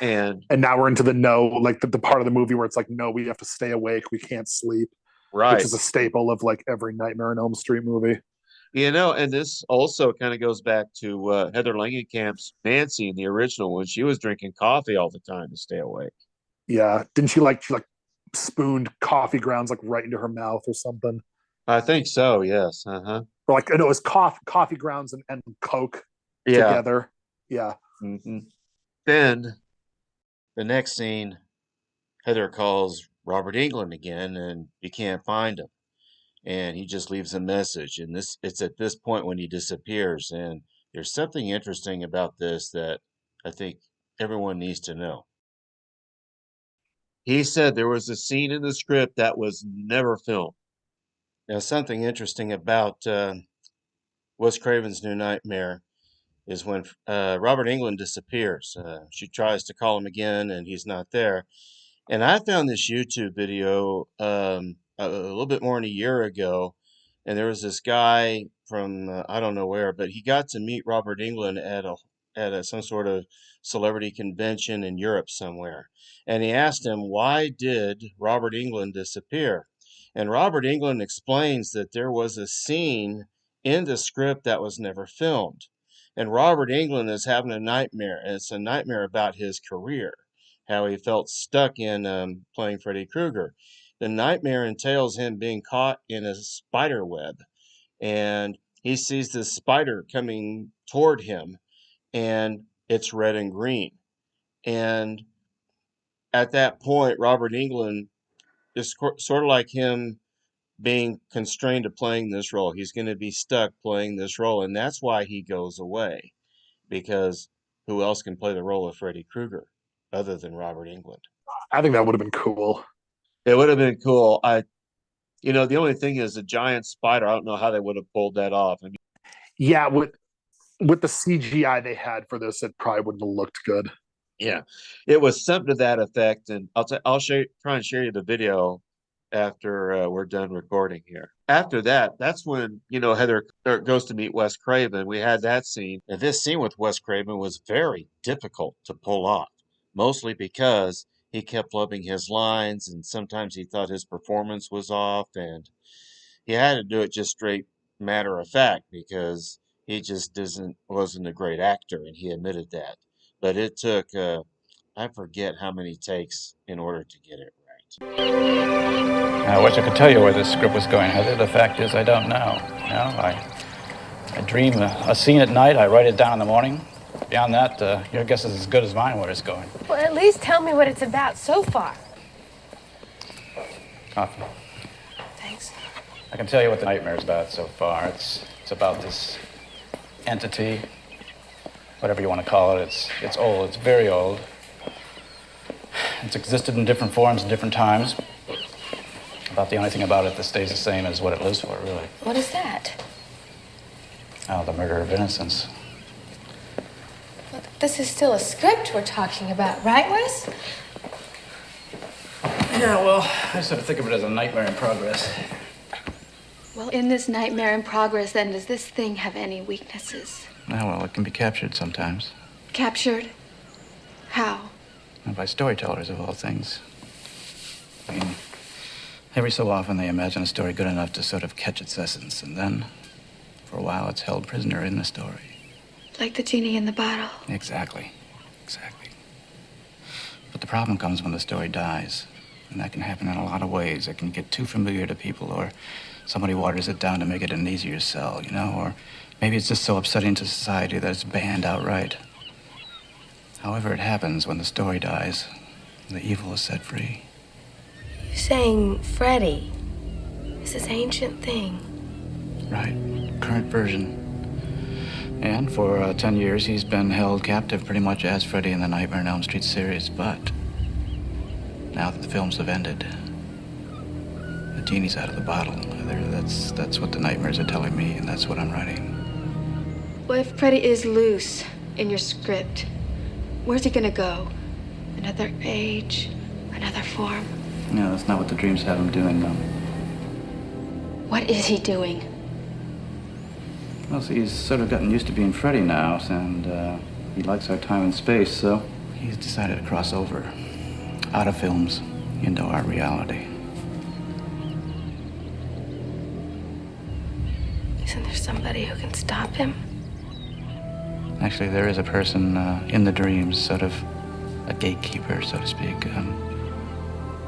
And now we're into the no, like the part of the movie where it's like, no, we have to stay awake. We can't sleep. Right. Which is a staple of like every Nightmare on Elm Street movie. And this also kind of goes back to Heather Langenkamp's Nancy in the original, when she was drinking coffee all the time to stay awake. Yeah. Didn't she like spooned coffee grounds like right into her mouth or something? I think so, yes. Or like, no, it was coffee grounds and Coke together. Yeah. Then the next scene, Heather calls Robert Englund again, and you can't find him. And he just leaves a message. And it's at this point when he disappears. And there's something interesting about this that I think everyone needs to know. He said there was a scene in the script that was never filmed. Now, something interesting about Wes Craven's New Nightmare is when Robert Englund disappears. She tries to call him again, and he's not there. And I found this YouTube video a little bit more than a year ago, and there was this guy from I don't know where, but he got to meet Robert Englund at some sort of celebrity convention in Europe somewhere, and he asked him, why did Robert Englund disappear? And Robert Englund explains that there was a scene in the script that was never filmed, and Robert Englund is having a nightmare, and it's a nightmare about his career, how he felt stuck in playing Freddy Krueger. The nightmare entails him being caught in a spider web, and he sees this spider coming toward him, and it's red and green. And at that point, Robert Englund is sort of like him being constrained to playing this role. He's going to be stuck playing this role, and that's why he goes away, because who else can play the role of Freddy Krueger other than Robert Englund? I think that would have been cool. It would have been cool. The only thing is a giant spider. I don't know how they would have pulled that off. I mean, yeah, with the CGI they had for this, it probably wouldn't have looked good. Yeah, it was something to that effect, and I'll try and share you the video after we're done recording here. After that, that's when Heather goes to meet Wes Craven. We had that scene, and this scene with Wes Craven was very difficult to pull off, mostly because he kept flubbing his lines, and sometimes he thought his performance was off, and he had to do it just straight matter of fact because he just wasn't a great actor, and he admitted that. But it took I forget how many takes in order to get it right. I wish I could tell you where this script was going, Heather. The fact is, I don't know. I dream a scene at night. I write it down in the morning. Beyond that, your guess is as good as mine where it's going. Well, at least tell me what it's about so far. Coffee. Thanks. I can tell you what the nightmare is about so far. It's about this entity whatever you want to call it. It's old. It's very old. It's existed in different forms in different times. About the only thing about it that stays the same is what it lives for, really. What is that? Oh, the murder of innocence. Well, this is still a script we're talking about, right, Wes? Yeah, well, I sort of think of it as a nightmare in progress. Well, in this nightmare in progress, then, does this thing have any weaknesses? Oh, well, it can be captured sometimes. Captured? How? And by storytellers, of all things. I mean, every so often they imagine a story good enough to sort of catch its essence, and then, for a while, it's held prisoner in the story. Like the genie in the bottle. Exactly. But the problem comes when the story dies. And that can happen in a lot of ways. It can get too familiar to people, or somebody waters it down to make it an easier sell, you know? Or maybe it's just so upsetting to society that it's banned outright. However it happens, when the story dies, the evil is set free. You're saying Freddy is this ancient thing. Right. Current version. And for 10 years, he's been held captive pretty much as Freddy in the Nightmare on Elm Street series, but now that the films have ended, the genie's out of the bottle. That's what the nightmares are telling me, and that's what I'm writing. Well, if Freddy is loose in your script, where's he gonna go? Another age? Another form? No, that's not what the dreams have him doing, though. What is he doing? Well, see, he's sort of gotten used to being Freddy now, and he likes our time and space, so he's decided to cross over out of films into our reality. Isn't there somebody who can stop him? Actually, there is a person in the dreams, sort of a gatekeeper, so to speak.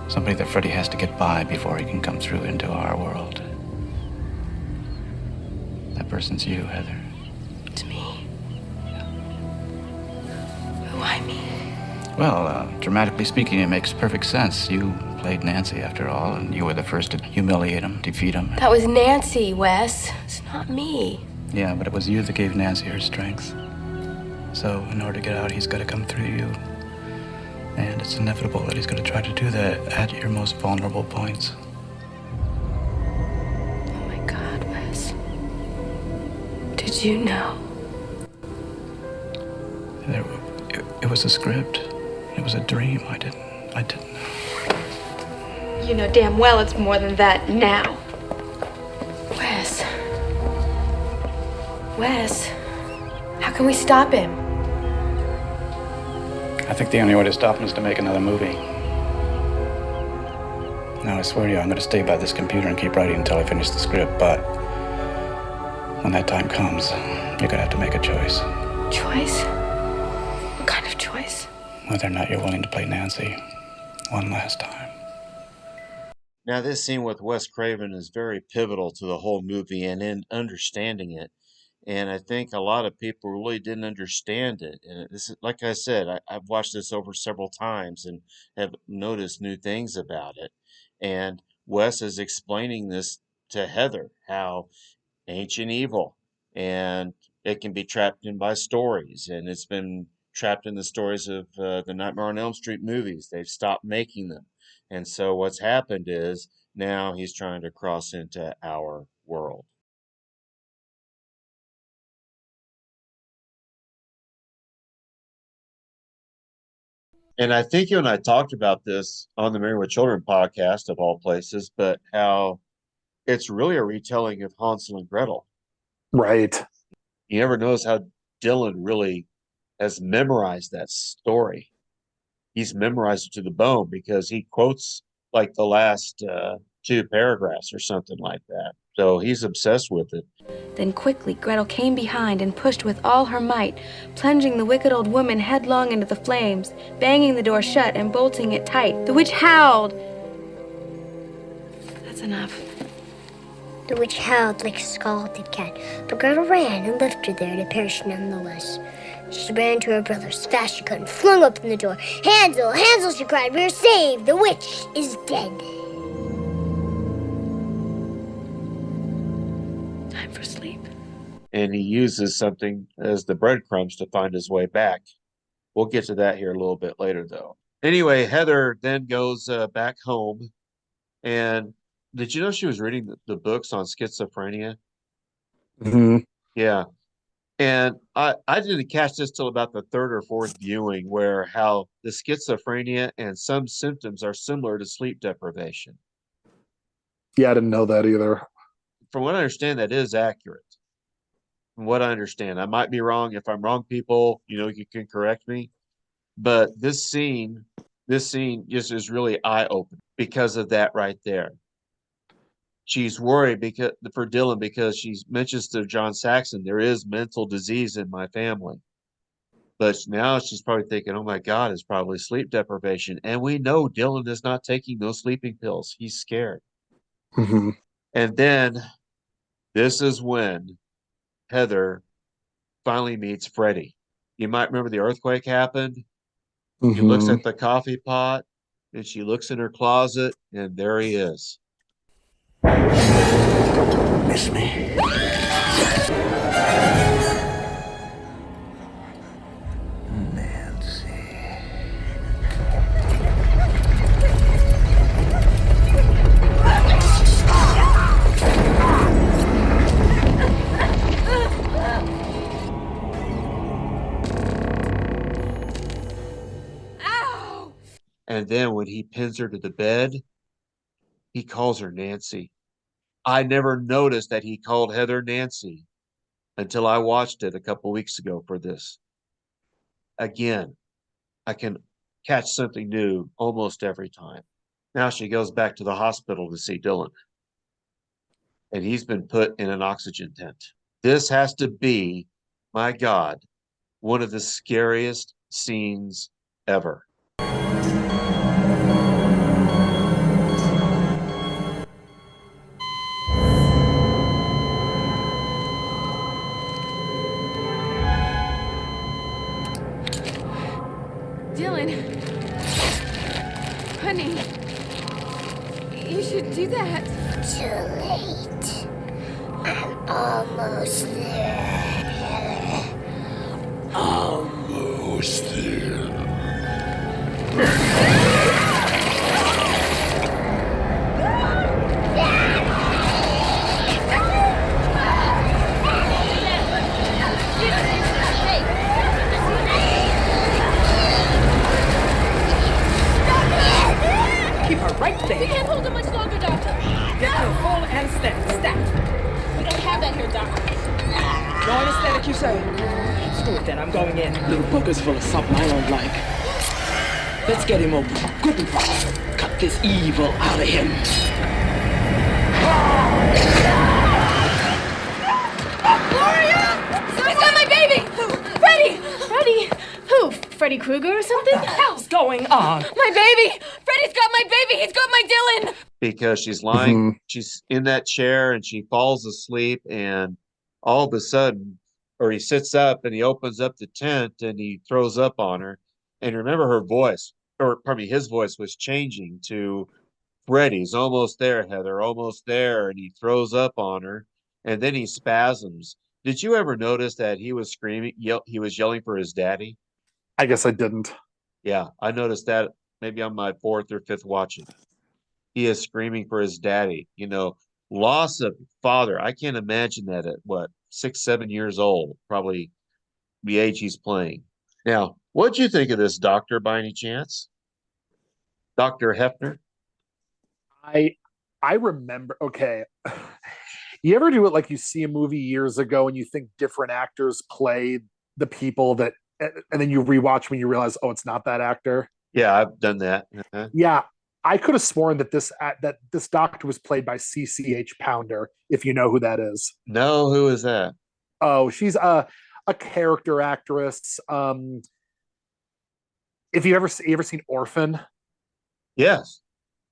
Somebody that Freddy has to get by before he can come through into our world. That person's you, Heather. It's me. Why me? Well, dramatically speaking, it makes perfect sense. You played Nancy, after all, and you were the first to humiliate him, defeat him. That was Nancy, Wes. It's not me. Yeah, but it was you that gave Nancy her strength. So, in order to get out, he's got to come through you. And it's inevitable that he's going to try to do that at your most vulnerable points. Oh my God, Wes. Did you know? It was a script. It was a dream. I didn't know. You know damn well it's more than that now. Wes. Wes. How can we stop him? I think the only way to stop him is to make another movie. Now, I swear to you, I'm going to stay by this computer and keep writing until I finish the script, but when that time comes, you're going to have to make a choice. Choice? What kind of choice? Whether or not you're willing to play Nancy one last time. Now, this scene with Wes Craven is very pivotal to the whole movie and in understanding it. And I think a lot of people really didn't understand it. And this is, like I said, I've watched this over several times and have noticed new things about it. And Wes is explaining this to Heather, how ancient evil, and it can be trapped in by stories, and it's been trapped in the stories of the Nightmare on Elm Street movies. They've stopped making them, and so what's happened is now he's trying to cross into our world. And I think you and I talked about this on the Married with Children podcast, of all places, but how it's really a retelling of Hansel and Gretel. Right. You never notice how Dylan really has memorized that story. He's memorized it to the bone because he quotes like the last two paragraphs or something like that. So he's obsessed with it. Then quickly Gretel came behind and pushed with all her might, plunging the wicked old woman headlong into the flames, banging the door shut and bolting it tight. The witch howled. That's enough. The witch howled like a scalded cat, but Gretel ran and left her there to perish nonetheless. She ran to her brother as fast as she could and flung open the door. "Hansel, Hansel," she cried, "we are saved. The witch is dead." Time for sleep. and he uses something as the breadcrumbs to find his way back. We'll get to that here a little bit later, though. Anyway, Heather then goes back home. And did you know she was reading the books on schizophrenia? Mm-hmm. Yeah. And I didn't catch this till about the third or fourth viewing, where how the schizophrenia and some symptoms are similar to sleep deprivation. Yeah, I didn't know that either. From what I understand, that is accurate. From what I understand, I might be wrong. If I'm wrong, people, you can correct me. But this scene just is really eye-opening because of that right there. She's worried because for Dylan, because she mentions to John Saxon, there is mental disease in my family. But now she's probably thinking, oh my God, it's probably sleep deprivation. And we know Dylan is not taking those sleeping pills. He's scared. Mm-hmm. And then this is when Heather finally meets Freddie. You might remember the earthquake happened. She looks Mm-hmm. at the coffee pot and she looks in her closet, and there he is. Miss me? And then when he pins her to the bed, he calls her Nancy. I never noticed that he called Heather Nancy until I watched it a couple weeks ago for this. Again, I can catch something new almost every time. Now she goes back to the hospital to see Dylan, and he's been put in an oxygen tent. This has to be, my God, one of the scariest scenes ever. Dylan. Honey. You should do that. Too late. I'm almost there. Almost there. Keep her right there. We can't hold him much longer, Doctor. Get her full anesthetic. Stat. We don't have that here, Doctor. No anesthetic, you say? Let's do it then. I'm going in. Little book is full of something I don't like. Let's get him open. Good and proper. Cut this evil out of him. Gloria! Somebody's got my baby! Freddie! Freddie? Who? Freddy Krueger or something? What the hell's going on? My baby! Freddie's got my baby! He's got my Dylan! Because she's lying, she's in that chair and she falls asleep, and all of a sudden, or he sits up and he opens up the tent and he throws up on her. And remember her voice, or pardon me, his voice was changing to Freddie's almost there, Heather, almost there. And he throws up on her and then he spasms. Did you ever notice that he was screaming, he was yelling for his daddy? I guess I didn't. Yeah, I noticed that maybe on my fourth or fifth watching. He is screaming for his daddy. Loss of father. I can't imagine that at what, 6, 7 years old, probably the age he's playing. Now, what'd you think of this doctor by any chance? Dr. Hefner? I remember, okay. You ever do it like you see a movie years ago and you think different actors play the people that, and then you rewatch when you realize, oh, it's not that actor? Yeah, I've done that. Yeah, I could have sworn that this doctor was played by CCH Pounder, if you know who that is. No, who is that? Oh, she's a character actress. If you ever seen Orphan? Yes.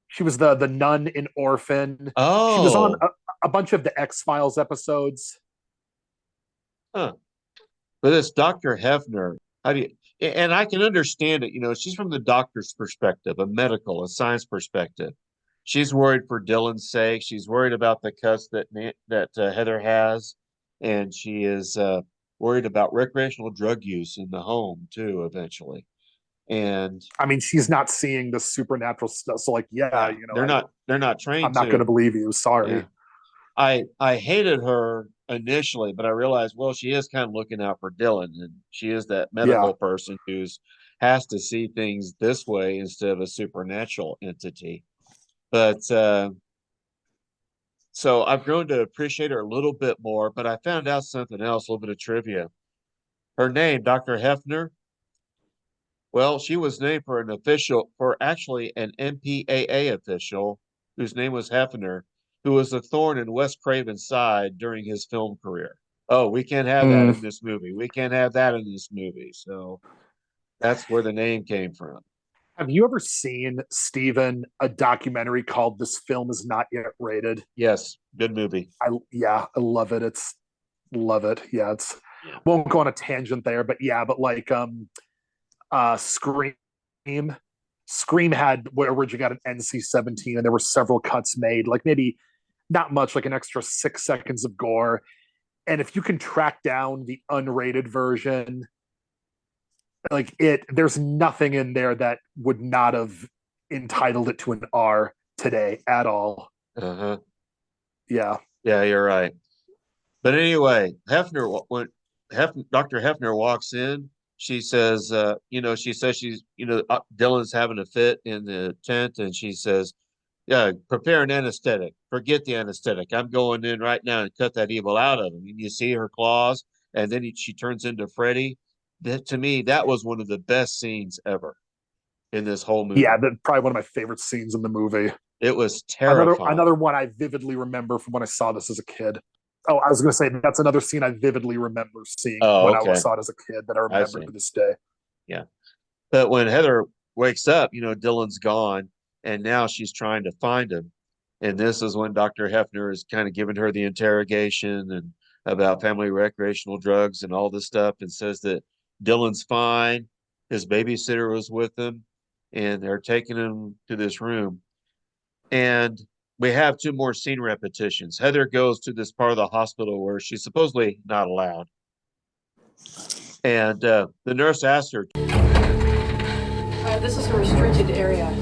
She was the nun in Orphan. Oh. She was on a bunch of the X-Files episodes. Huh. But this Dr. Hefner, how do you, and I can understand it. She's from the doctor's perspective, a science perspective. She's worried for Dylan's sake. She's worried about the cuts that Heather has. and she is worried about recreational drug use in the home too, eventually. And I mean, she's not seeing the supernatural stuff. So, like, yeah, you know, they're not trained I'm not going to believe you. Sorry. Yeah. I hated her initially, but I realized, well, she is kind of looking out for Dylan, and she is that medical person who's has to see things this way instead of a supernatural entity. But so I've grown to appreciate her a little bit more, but I found out something else, a little bit of trivia. Her name, Dr. Hefner, well, she was named for actually an MPAA official whose name was Hefner, who was a thorn in Wes Craven's side during his film career. Oh, we can't have that in this movie. We can't have that in this movie. So that's where the name came from. Have you ever seen, Stephen, a documentary called "This Film Is Not Yet Rated"? Yes, good movie. I love it. Love it. Yeah, won't go on a tangent there, but like Scream. Scream had what originally got an NC-17, and there were several cuts made, like maybe not much, like an extra 6 seconds of gore. And if you can track down the unrated version, like there's nothing in there that would not have entitled it to an R today at all. Uh-huh. Yeah, you're right. But anyway, Dr. Hefner walks in. She says, she's, Dylan's having a fit in the tent, and she says, yeah, prepare an anesthetic. Forget the anesthetic. I'm going in right now and cut that evil out of him. And you see her claws, and then she turns into Freddy. To me, that was one of the best scenes ever in this whole movie. Yeah, that's probably one of my favorite scenes in the movie. It was terrifying. Another one I vividly remember from when I saw this as a kid. Oh, I was going to say that's another scene I vividly remember seeing when I saw it as a kid that I remember to this day. Yeah. But when Heather wakes up, Dylan's gone, and now she's trying to find him. And this is when Dr. Hefner is kind of giving her the interrogation and about family recreational drugs and all this stuff, and says that Dylan's fine. His babysitter was with him, and they're taking him to this room. And we have 2 more scene repetitions. Heather goes to this part of the hospital where she's supposedly not allowed. And the nurse asks her, this is a restricted area.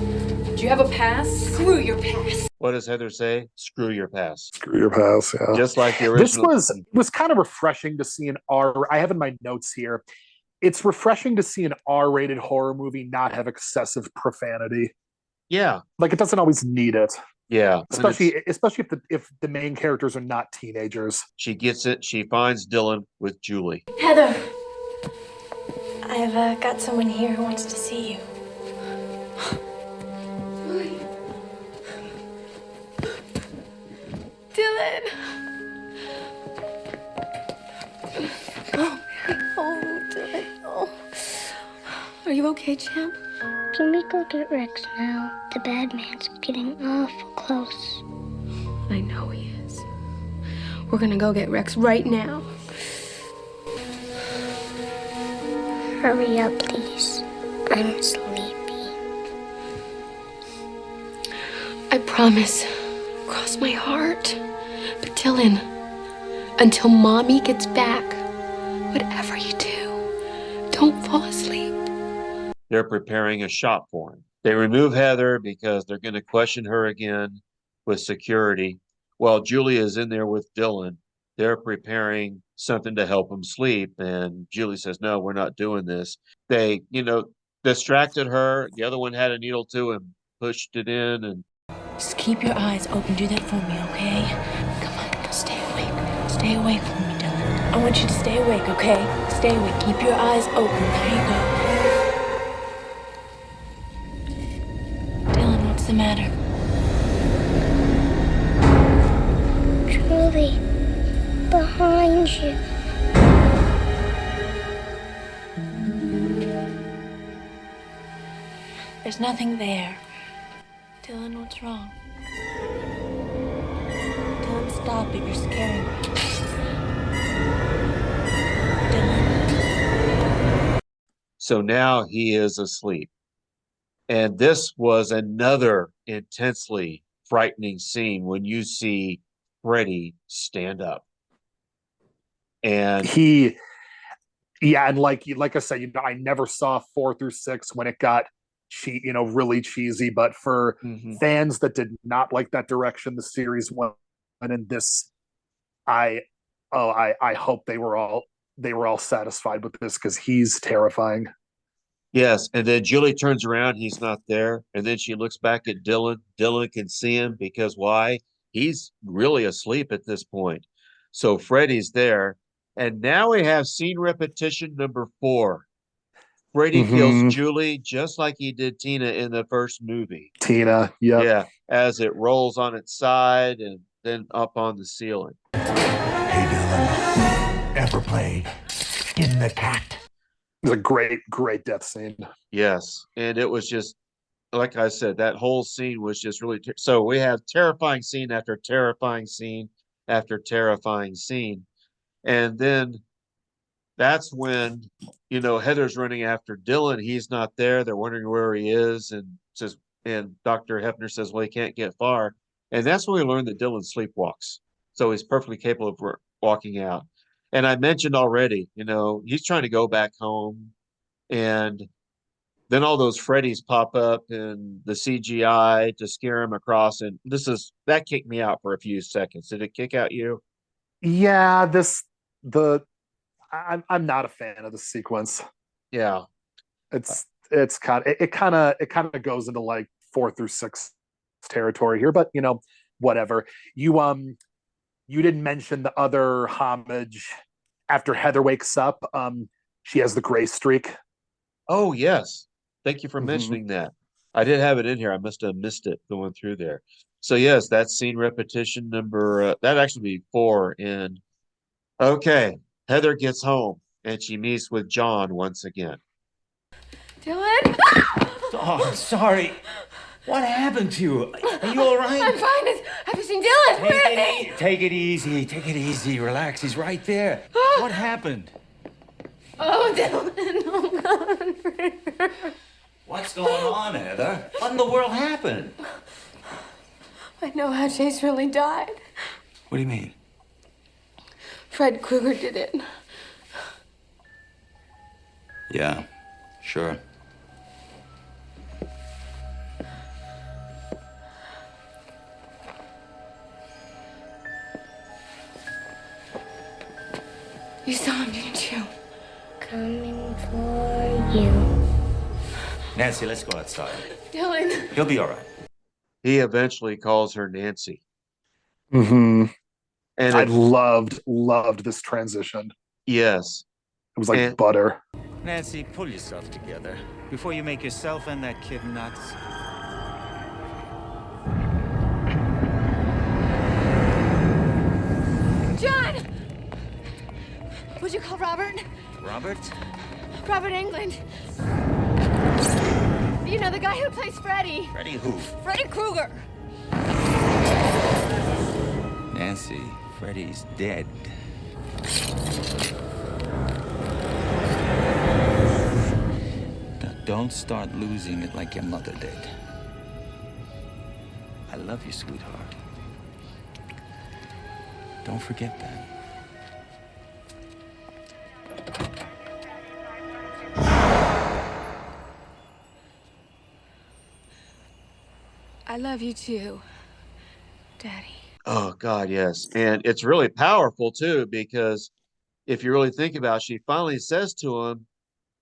Do you have a pass? Screw your pass. What does Heather say? Screw your pass. Screw your pass, yeah. Just like the original. This was kind of refreshing to see an R. I have in my notes here. It's refreshing to see an R-rated horror movie not have excessive profanity. Yeah. Like, it doesn't always need it. Yeah. Especially if the main characters are not teenagers. She gets it. She finds Dylan with Julie. Heather, I've got someone here who wants to see you. Dylan! Oh, Dylan. Oh. Are you okay, champ? Can we go get Rex now? The bad man's getting awful close. I know he is. We're gonna go get Rex right now. Hurry up, please. I'm sleepy. I promise. Cross my heart. But Dylan, until Mommy gets back, whatever you do, don't fall asleep. They're preparing a shop for him. They remove Heather because they're going to question her again with security. While Julie is in there with Dylan, they're preparing something to help him sleep. And Julie says, no, we're not doing this. They, distracted her. The other one had a needle too and pushed it in. And Just keep your eyes open. Do that for me, okay? Come on, now stay awake. Stay awake for me, Dylan. I want you to stay awake, okay? Stay awake. Keep your eyes open. There you go. Dylan, what's the matter? Julie, behind you. There's nothing there. Dylan, what's wrong? Dylan, stop it. You're scaring me. Dylan. so now he is asleep. And this was another intensely frightening scene when you see Freddy stand up. And and like I said, I never saw 4 through 6 when it got really cheesy. But for fans that did not like that direction the series went in, this, I hope they were all satisfied with this, because he's terrifying. Yes, and then Julie turns around, he's not there, and then she looks back at Dylan. Dylan can see him because why? He's really asleep at this point. So Freddy's there, and now we have scene repetition number 4. Freddy kills Julie just like he did Tina in the first movie. Tina, yep. Yeah, as it rolls on its side and then up on the ceiling. Hey, Dylan, ever play Skin the Cat? It was a great death scene. Yes, and it was just, like I said, that whole scene was just really so we have terrifying scene after terrifying scene after terrifying scene. And then that's when, Heather's running after Dylan. He's not there. They're wondering where he is, and Dr. Hefner says, well, he can't get far. And that's when we learn that Dylan sleepwalks. So he's perfectly capable of walking out. And I mentioned already, he's trying to go back home, and then all those Freddies pop up and the CGI to scare him across. And that kicked me out for a few seconds. Did it kick out you? Yeah, I'm not a fan of the sequence. Yeah, it kind of goes into like 4 through 6 territory here, but whatever. You didn't mention the other homage after Heather wakes up. She has the gray streak. Oh, yes. Thank you for mentioning that. I did have it in here. I must have missed it going through there. So, yes, that's scene repetition number, that'd actually be 4 in. Okay, Heather gets home, and she meets with John once again. Dylan? Oh, I'm sorry. What happened to you? Are you all right? I'm fine. Have you seen Dylan? Where is he? Take it easy. Take it easy. Relax. He's right there. What happened? Oh, Dylan. Oh, God. What's going on, Heather? What in the world happened? I know how Chase really died. What do you mean? Fred Krueger did it. Yeah, sure. You saw him, didn't you? Coming for you. Nancy, let's go outside. Dylan. He'll be all right. He eventually calls her Nancy. And I it- loved this transition. Yes. It was like butter. Nancy, pull yourself together before you make yourself and that kid nuts. John! Would you call Robert? Robert? Robert Englund. You know, the guy who plays Freddy. Freddy who? Freddy Krueger. Nancy, Freddy's dead. Don't start losing it like your mother did. I love you, sweetheart. Don't forget that. I love you too, Daddy. Oh, God, yes. And it's really powerful, too, because if you really think about it, she finally says to him,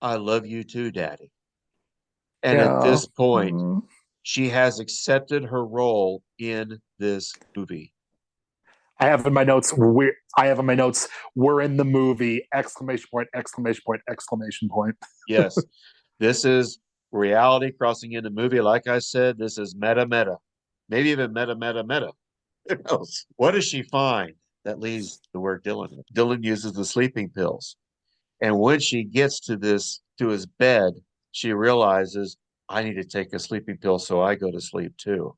I love you too, Daddy. And at this point, she has accepted her role in this movie. I have in my notes, we're in the movie, exclamation point, exclamation point, exclamation point. Yes. This is reality crossing into movie. Like I said, this is meta. Maybe even meta. Who knows? What does she find that leaves the word Dylan? Dylan uses the sleeping pills. And when she gets to his bed, she realizes, I need to take a sleeping pill, so I go to sleep too.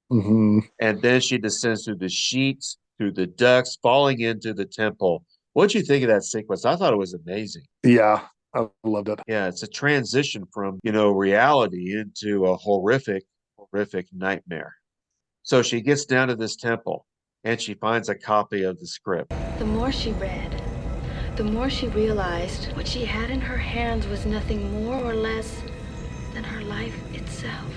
And then she descends through the sheets, through the ducts, falling into the temple. What'd you think of that sequence? I thought it was amazing. Yeah, I loved it. Yeah, it's a transition from, reality into a horrific nightmare. So she gets down to this temple and she finds a copy of the script. The more she read, the more she realized what she had in her hands was nothing more or less than her life itself.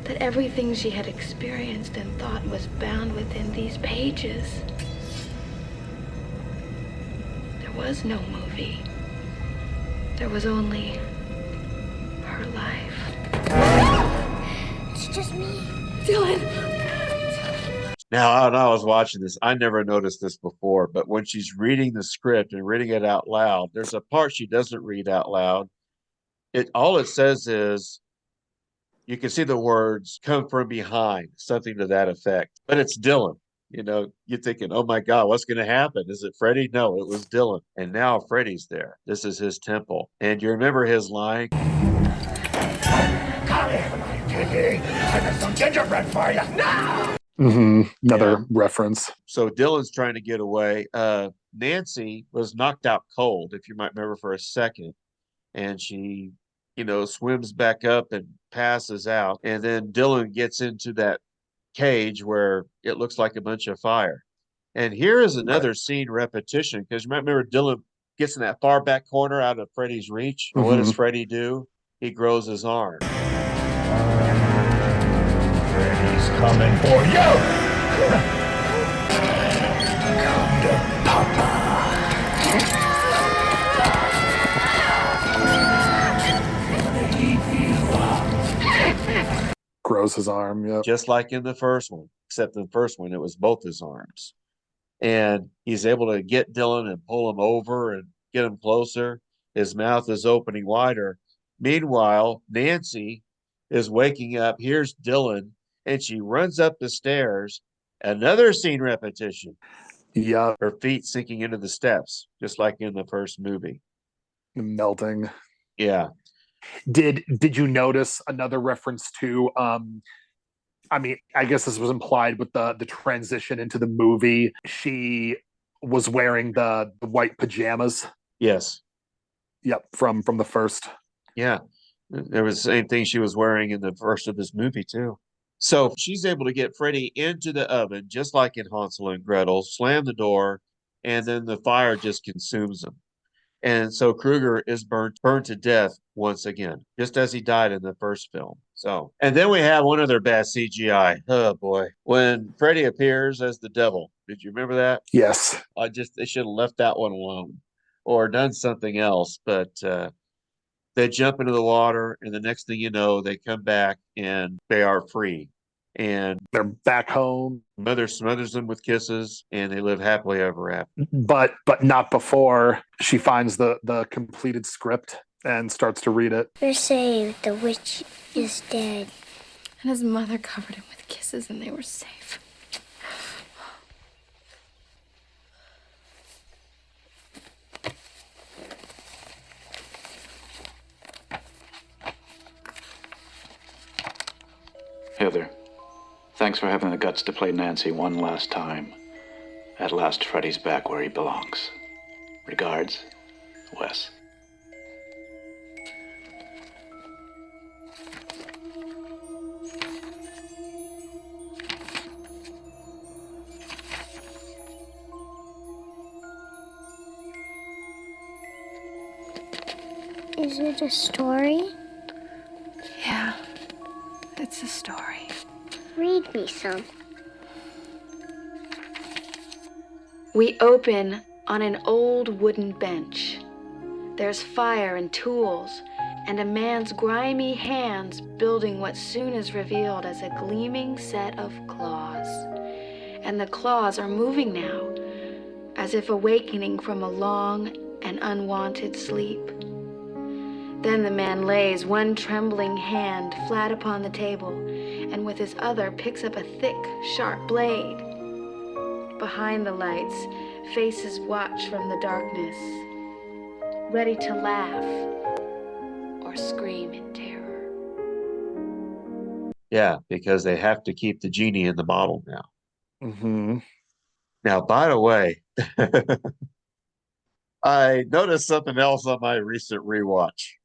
That everything she had experienced and thought was bound within these pages. There was no movie. There was only her life. It's just me. Dylan! Now, I was watching this. I never noticed this before, but when she's reading the script and reading it out loud, there's a part she doesn't read out loud. All it says is, you can see the words "come from behind," something to that effect. But it's Dylan. You're thinking, oh my God, what's going to happen? Is it Freddie? No, it was Dylan. And now Freddie's there. This is his temple. And you remember his line? Come here, my piggy. I got some gingerbread for you. No! Another reference. So Dylan's trying to get away. Nancy was knocked out cold, if you might remember, for a second. And she, swims back up and passes out. And then Dylan gets into that cage where it looks like a bunch of fire. And here is another scene repetition, because you might remember Dylan gets in that far back corner out of Freddy's reach. And what does Freddy do? He grows his arm. Freddy's coming for you. Come to Papa. Grows his arm, yeah. Just like in the first one, except in the first one, it was both his arms. And he's able to get Dylan and pull him over and get him closer. His mouth is opening wider. Meanwhile, Nancy is waking up, here's Dylan, and she runs up the stairs. Another scene repetition. Yeah. Her feet sinking into the steps, just like in the first movie. Melting. Yeah. Did you notice another reference to I mean, I guess this was implied with the transition into the movie. She was wearing the white pajamas. Yes. Yep, from the first. Yeah. There was the same thing she was wearing in the first of this movie too. So she's able to get Freddy into the oven, just like in Hansel and Gretel, slam the door, and then the fire just consumes him. And so Krueger is burned to death once again, just as he died in the first film. So, and then we have one other bad CGI. Oh boy. When Freddy appears as the devil. Did you remember that? Yes. They should have left that one alone or done something else. But they jump into the water, and the next thing you know, they come back and they are free. And they're back home. Mother smothers them with kisses, and they live happily ever after. But not before she finds the completed script and starts to read it. You're saved. The witch is dead. And his mother covered him with kisses, and they were safe. Heather, thanks for having the guts to play Nancy one last time. At last, Freddy's back where he belongs. Regards, Wes. Is it a story? Yeah, it's a story. Read me some. We open on an old wooden bench. There's fire and tools, and a man's grimy hands building what soon is revealed as a gleaming set of claws. And the claws are moving now, as if awakening from a long and unwanted sleep. Then the man lays one trembling hand flat upon the table, and with his other picks up a thick, sharp blade. Behind the lights, faces watch from the darkness, ready to laugh or scream in terror. Yeah, because they have to keep the genie in the bottle now. Mm-hmm. Now, by the way, I noticed something else on my recent rewatch.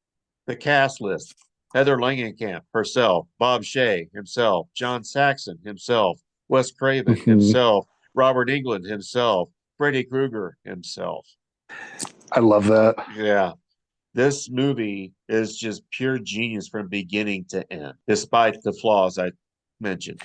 The cast list. Heather Langenkamp herself, Bob Shea himself, John Saxon himself, Wes Craven himself, Robert Englund himself, Freddy Krueger himself. I love that. Yeah. This movie is just pure genius from beginning to end, despite the flaws I mentioned.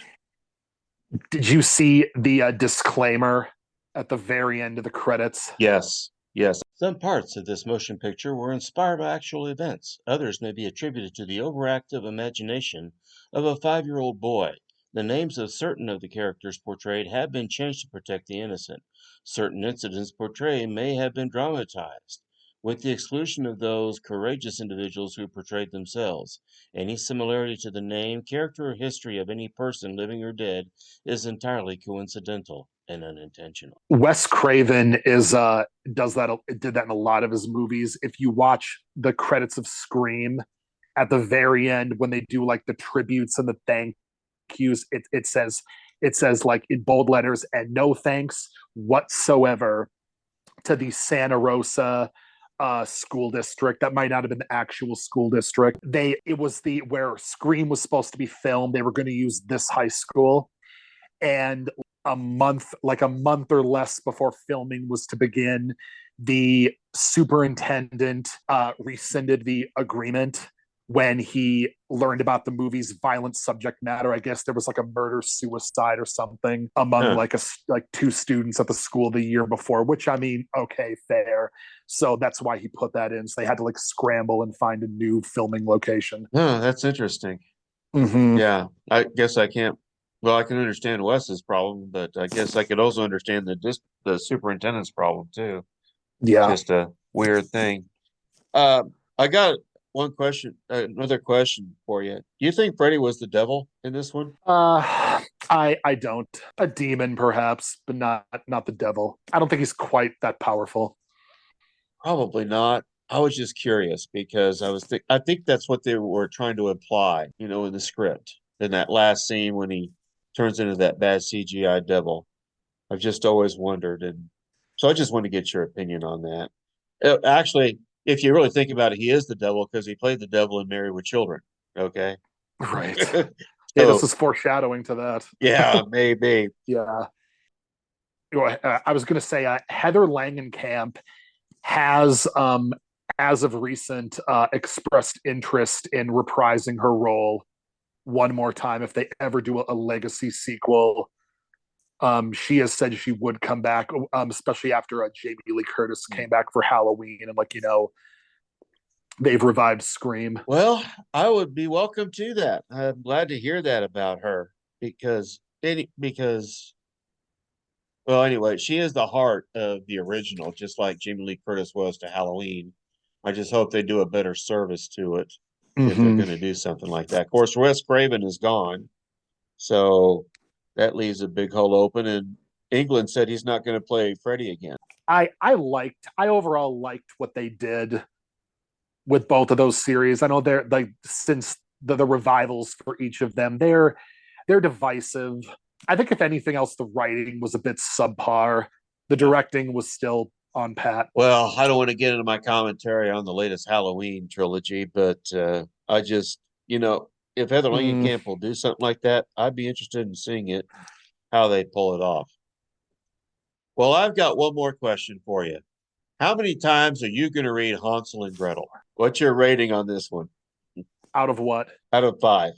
Did you see the disclaimer at the very end of the credits? Yes, yes. Some parts of this motion picture were inspired by actual events. Others may be attributed to the overactive imagination of a 5-year-old boy. The names of certain of the characters portrayed have been changed to protect the innocent. Certain incidents portrayed may have been dramatized, with the exclusion of those courageous individuals who portrayed themselves. Any similarity to the name, character, or history of any person, living or dead, is entirely coincidental and unintentional. Wes Craven is did that in a lot of his movies. If you watch the credits of Scream at the very end when they do like the tributes and the thank yous, it says like in bold letters, and no thanks whatsoever to the Santa Rosa school district. That might not have been the actual school district. It was the where Scream was supposed to be filmed. They were going to use this high school, and a month or less before filming was to begin, the superintendent rescinded the agreement when he learned about the movie's violent subject matter. I guess there was like a murder suicide or something among like two students at the school the year before, which I mean, okay, fair. So that's why he put that in. So they had to like scramble and find a new filming location. Oh, that's interesting. Mm-hmm. Yeah, I guess I can't. Well, I can understand Wes's problem, but I guess I could also understand the superintendent's problem too. Yeah, just a weird thing. I got another question for you. Do you think Freddy was the devil in this one? I don't. A demon, perhaps, but not the devil. I don't think he's quite that powerful. Probably not. I was just curious because I think that's what they were trying to imply, in the script. In that last scene when he turns into that bad CGI devil. I've just always wondered, and so I just want to get your opinion on that. Actually, if you really think about it, he is the devil because he played the devil in Married with Children. Okay. Right. So, Yeah, this is foreshadowing to that. Yeah, maybe. Yeah. I was going to say Heather Langenkamp has, as of recent, expressed interest in reprising her role one more time if they ever do a legacy sequel. She has said she would come back, especially after Jamie Lee Curtis came back for Halloween, and they've revived Scream. Well, I would be welcome to that. I'm glad to hear that about her because well, anyway, she is the heart of the original, just like Jamie Lee Curtis was to Halloween. I just hope they do a better service to it if they're going to do something like that. Of course, Wes Craven is gone, so that leaves a big hole open. And England said he's not going to play Freddy again. I overall liked what they did with both of those series. I know they're like, since the revivals for each of them, they're divisive. I think if anything else, the writing was a bit subpar. The directing was still on pat. Well, I don't want to get into my commentary on the latest Halloween trilogy, but I just, if Heather Langenkamp will do something like that, I'd be interested in seeing it, how they pull it off. Well, I've got one more question for you. How many times are you going to read Hansel and Gretel? What's your rating on this one? Out of what? Out of 5.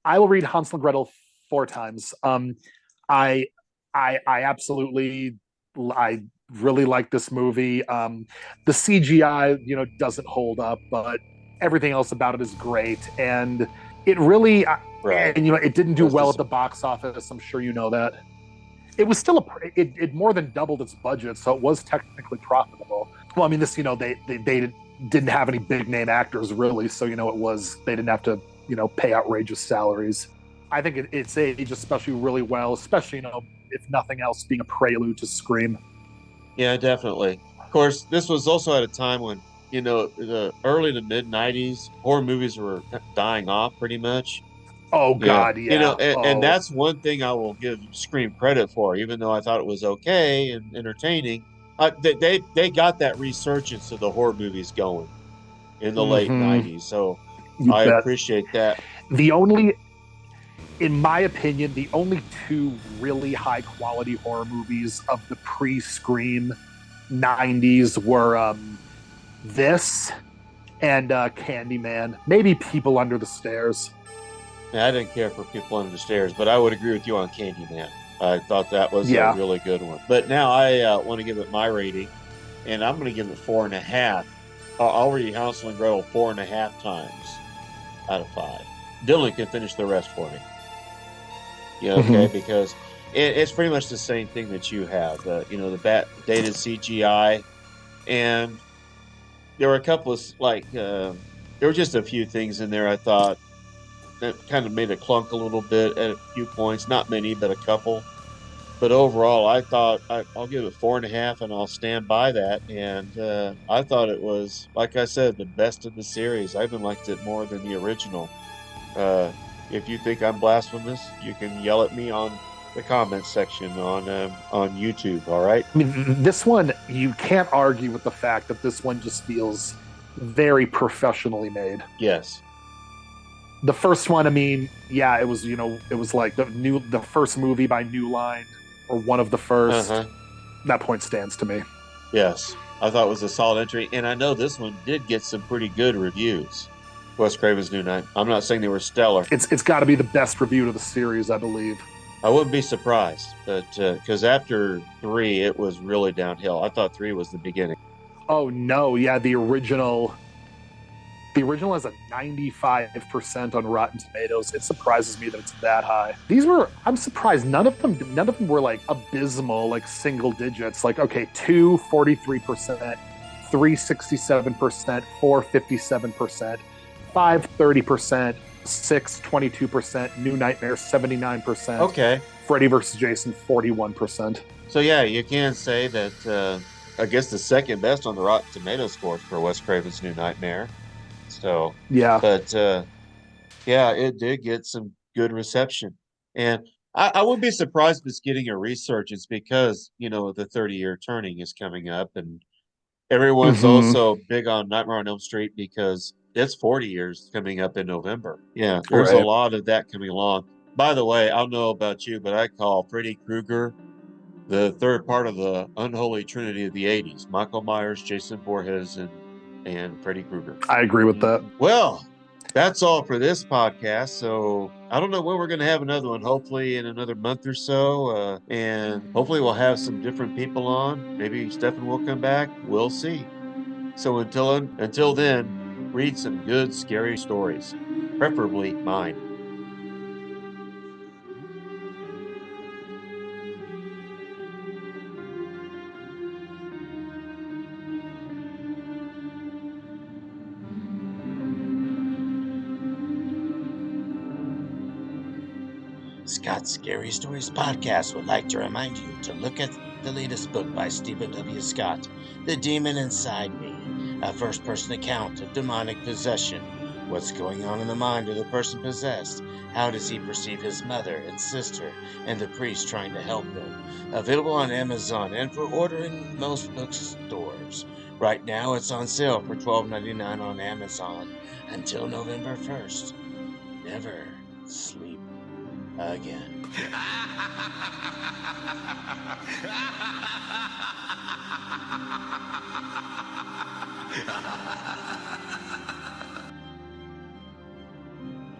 I will read Hansel and Gretel 4 times. I absolutely, I really like this movie. The CGI, doesn't hold up, but everything else about it is great. And it really, right. And it didn't do well at the box office. I'm sure you know that. It was still it more than doubled its budget, so it was technically profitable. Well, I mean, this, they didn't have any big name actors really, so they didn't have to pay outrageous salaries. I think it's aged especially really well, especially if nothing else, being a prelude to Scream. Yeah, definitely. Of course, this was also at a time when the early to mid '90s horror movies were dying off pretty much. Oh God, yeah. And that's one thing I will give Scream credit for, even though I thought it was okay and entertaining. They got that resurgence of the horror movies going in the late '90s, so I appreciate that. In my opinion, the only 2 really high quality horror movies of the pre-Scream 90s were this and Candyman. Maybe People Under the Stairs. Yeah, I didn't care for People Under the Stairs, but I would agree with you on Candyman. I thought that was a Yeah. really good one. But now I want to give it my rating, and I'm going to give it 4.5. I'll read Hansel and Gretel 4.5 times out of 5. Dylan can finish the rest for me. Yeah, okay, because it's pretty much the same thing that you have. The dated CGI, and there were a couple of there were just a few things in there I thought that kind of made it clunk a little bit at a few points. Not many, but a couple. But overall, I thought I'll give it 4.5, and I'll stand by that. And I thought it was, like I said, the best of the series. I even liked it more than the original. If you think I'm blasphemous, you can yell at me on the comments section on YouTube. All right. I mean, this one, you can't argue with the fact that this one just feels very professionally made. Yes. The first one, I mean, yeah, it was, it was like the first movie by New Line, or one of the first. That point stands to me. Yes. I thought it was a solid entry. And I know this one did get some pretty good reviews. Wes Craven's New Night. I'm not saying they were stellar. It's got to be the best review of the series, I believe. I wouldn't be surprised, but because after 3, it was really downhill. I thought 3 was the beginning. Oh no, yeah, the original has a 95% on Rotten Tomatoes. It surprises me that it's that high. I'm surprised none of them were like abysmal, like single digits. Like, okay, 2 43%, 3 67%, 4 57%, 5 30%, 6 22%, New Nightmare 79%. Okay. Freddy vs. Jason 41%. So yeah, you can say that I guess the second best on the Rotten Tomatoes scores for Wes Craven's New Nightmare. So yeah, but yeah, it did get some good reception, and I wouldn't be surprised if it's getting a resurgence because the 30-year turning is coming up, and everyone's also big on Nightmare on Elm Street because it's 40 years coming up in November. Yeah, there's a lot of that coming along. By the way, I don't know about you, but I call Freddy Krueger the third part of the unholy trinity of the 80s. Michael Myers, Jason Voorhees, and Freddy Krueger. I agree with that. Well, that's all for this podcast. So I don't know when we're going to have another one. Hopefully in another month or so. And hopefully we'll have some different people on. Maybe Stefan will come back. We'll see. So until then, read some good, scary stories, preferably mine. Scott's Scary Stories podcast would like to remind you to look at the latest book by Stephen W. Scott, The Demon Inside Me, a first-person account of demonic possession. What's going on in the mind of the person possessed? How does he perceive his mother and sister and the priest trying to help him? Available on Amazon and for order in most bookstores. Right now it's on sale for $12.99 on Amazon until November 1st. Never sleep again.